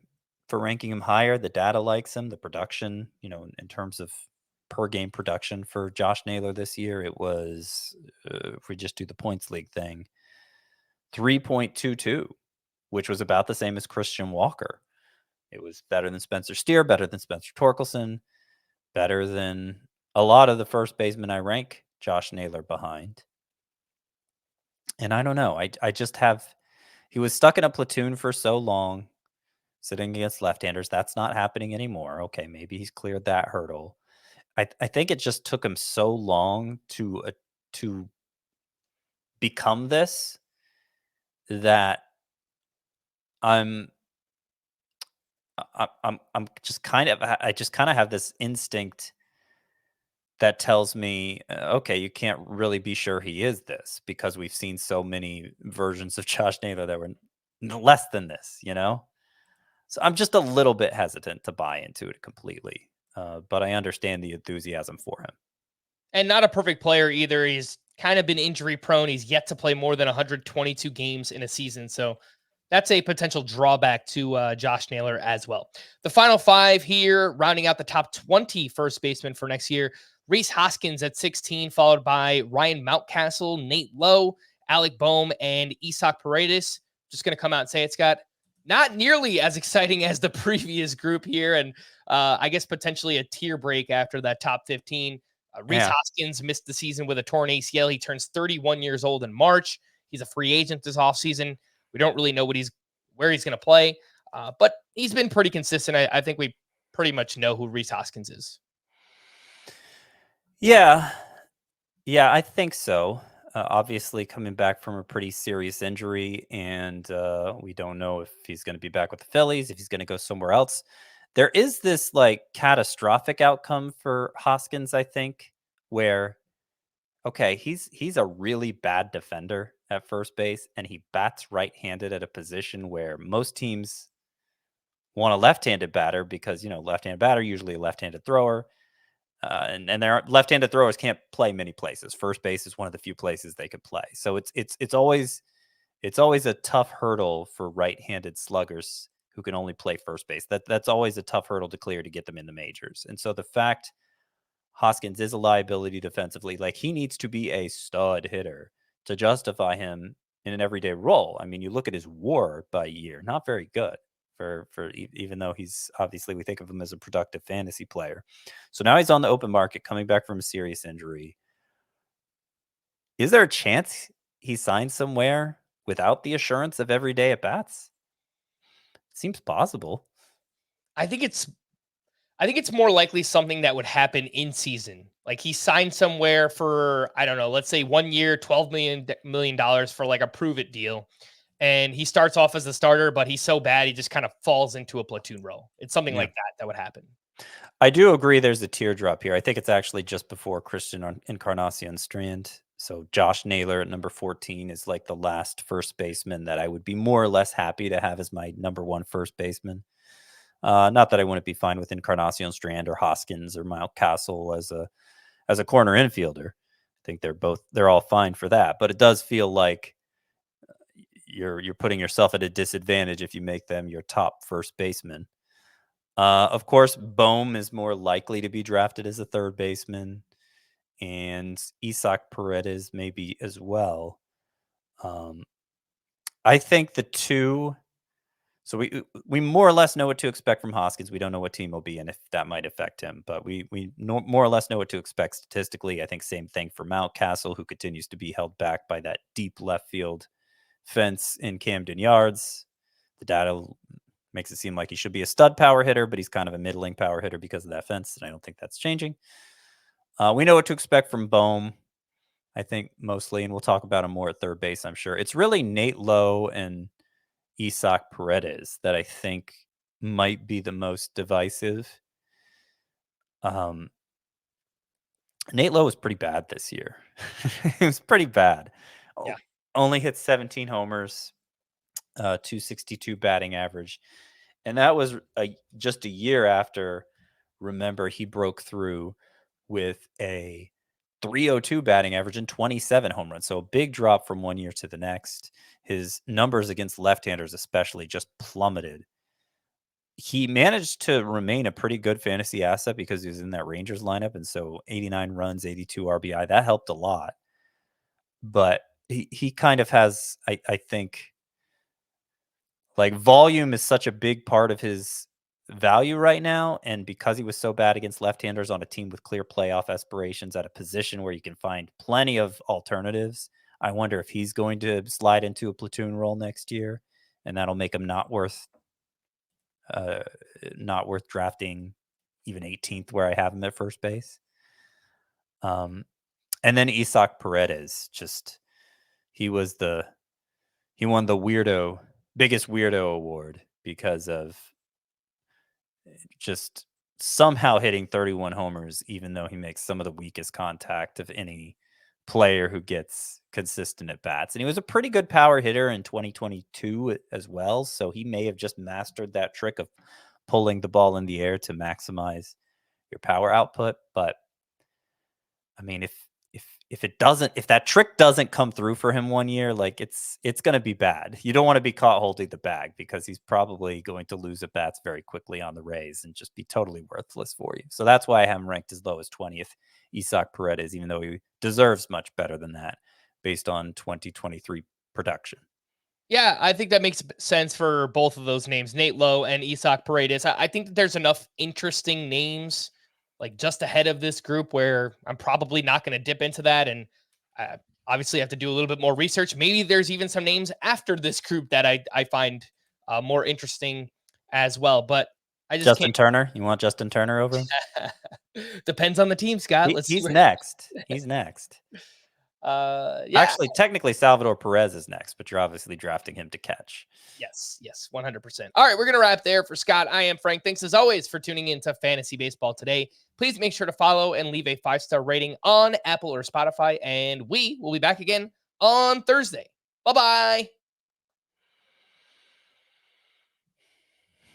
for ranking him higher. The data likes him. The production, in terms of per game production for Josh Naylor this year, it was, if we just do the points league thing, 3.22, which was about the same as Christian Walker. It was better than Spencer Steer, better than Spencer Torkelson, better than a lot of the first basemen I rank Josh Naylor behind. And I don't know. I just have... He was stuck in a platoon for so long, sitting against left-handers. That's not happening anymore. Okay, maybe he's cleared that hurdle. I think it just took him so long to become this that I just kind of have this instinct that tells me, okay, you can't really be sure he is this, because we've seen so many versions of Josh Naylor that were less than this, So I'm just a little bit hesitant to buy into it completely. But I understand the enthusiasm for him. And not a perfect player either. He's kind of been injury prone. He's yet to play more than 122 games in a season. So that's a potential drawback to Josh Naylor as well. The final 5 here, rounding out the top 20 first baseman for next year. Rhys Hoskins at 16, followed by Ryan Mountcastle, Nate Lowe, Alec Boehm, and Isaac Paredes. Just going to come out and say it, Scott. Not nearly as exciting as the previous group here, and I guess potentially a tier break after that top 15. Rhys Yeah. Hoskins missed the season with a torn ACL. He turns 31 years old in March. He's a free agent this offseason. We don't really know where he's going to play, but he's been pretty consistent. I think we pretty much know who Rhys Hoskins is. Yeah. Yeah, I think so. Obviously, coming back from a pretty serious injury, and we don't know if he's going to be back with the Phillies, if he's going to go somewhere else. There is this like catastrophic outcome for Hoskins, I think, where okay, he's a really bad defender at first base, and he bats right-handed at a position where most teams want a left-handed batter because left-handed batter usually a left-handed thrower. And their left-handed throwers can't play many places. First base is one of the few places they could play. So it's always a tough hurdle for right-handed sluggers who can only play first base. That's always a tough hurdle to clear to get them in the majors. And so the fact Hoskins is a liability defensively, like he needs to be a stud hitter to justify him in an everyday role. I mean, you look at his WAR by year, not very good. Even though he's obviously we think of him as a productive fantasy player. So now he's on the open market coming back from a serious injury. Is there a chance he signs somewhere without the assurance of everyday at bats? Seems possible. I think it's more likely something that would happen in season. Like he signed somewhere for, I don't know, let's say 1 year, $12 million for like a prove it deal. And he starts off as a starter, but he's so bad, he just kind of falls into a platoon role. It's something like that would happen. I do agree there's a teardrop here. I think it's actually just before Christian Encarnacion Strand. So Josh Naylor at number 14 is like the last first baseman that I would be more or less happy to have as my number one first baseman. Not that I wouldn't be fine with Encarnacion Strand or Hoskins or Mountcastle as a corner infielder. I think they're all fine for that. But it does feel like you're putting yourself at a disadvantage if you make them your top first baseman. Of course, Bohm is more likely to be drafted as a third baseman, and Isaac Paredes maybe as well. I think the two. So we more or less know what to expect from Hoskins. We don't know what team will be and if that might affect him, but we more or less know what to expect statistically. I think same thing for Mountcastle, who continues to be held back by that deep left field fence in Camden Yards. The data makes it seem like he should be a stud power hitter, but he's kind of a middling power hitter because of that fence, and I don't think that's changing. We know what to expect from Bohm, I think, mostly, and we'll talk about him more at third base, I'm sure. It's really Nate Lowe and Isaac Paredes that I think might be the most divisive. Nate Lowe was pretty bad this year. He was pretty bad. Yeah. Only hit 17 homers, 262 batting average. And that was just a year after, remember, he broke through with a 302 batting average and 27 home runs. So a big drop from one year to the next. His numbers against left-handers especially just plummeted. He managed to remain a pretty good fantasy asset because he was in that Rangers lineup. And so 89 runs, 82 RBI, that helped a lot. But he kind of has, I think, like volume is such a big part of his value right now. And because he was so bad against left-handers on a team with clear playoff aspirations at a position where you can find plenty of alternatives, I wonder if he's going to slide into a platoon role next year, and that'll make him not worth drafting even 18th where I have him at first base. And then Isaac Paredes, he won the biggest weirdo award because of just somehow hitting 31 homers, even though he makes some of the weakest contact of any player who gets consistent at bats. And he was a pretty good power hitter in 2022 as well. So he may have just mastered that trick of pulling the ball in the air to maximize your power output. But I mean, if that trick doesn't come through for him one year, like it's going to be bad. You don't want to be caught holding the bag because he's probably going to lose at bats very quickly on the Rays and just be totally worthless for you. So that's why I have him ranked as low as 20th, Isaac Paredes, even though he deserves much better than that based on 2023 production. Yeah, I think that makes sense for both of those names, Nate Lowe and Isaac Paredes. I think that there's enough interesting names like just ahead of this group where I'm probably not going to dip into that. And obviously have to do a little bit more research. Maybe there's even some names after this group that I find more interesting as well. But I just Justin Turner. You want Justin Turner over him? Depends on the team, Scott. He's next. He's next. Yeah. Actually, technically, Salvador Perez is next, but you're obviously drafting him to catch. Yes, 100%. All right, we're going to wrap there for Scott. I am Frank. Thanks as always for tuning in to Fantasy Baseball today. Please make sure to follow and leave a 5-star rating on Apple or Spotify, and we will be back again on Thursday. Bye-bye.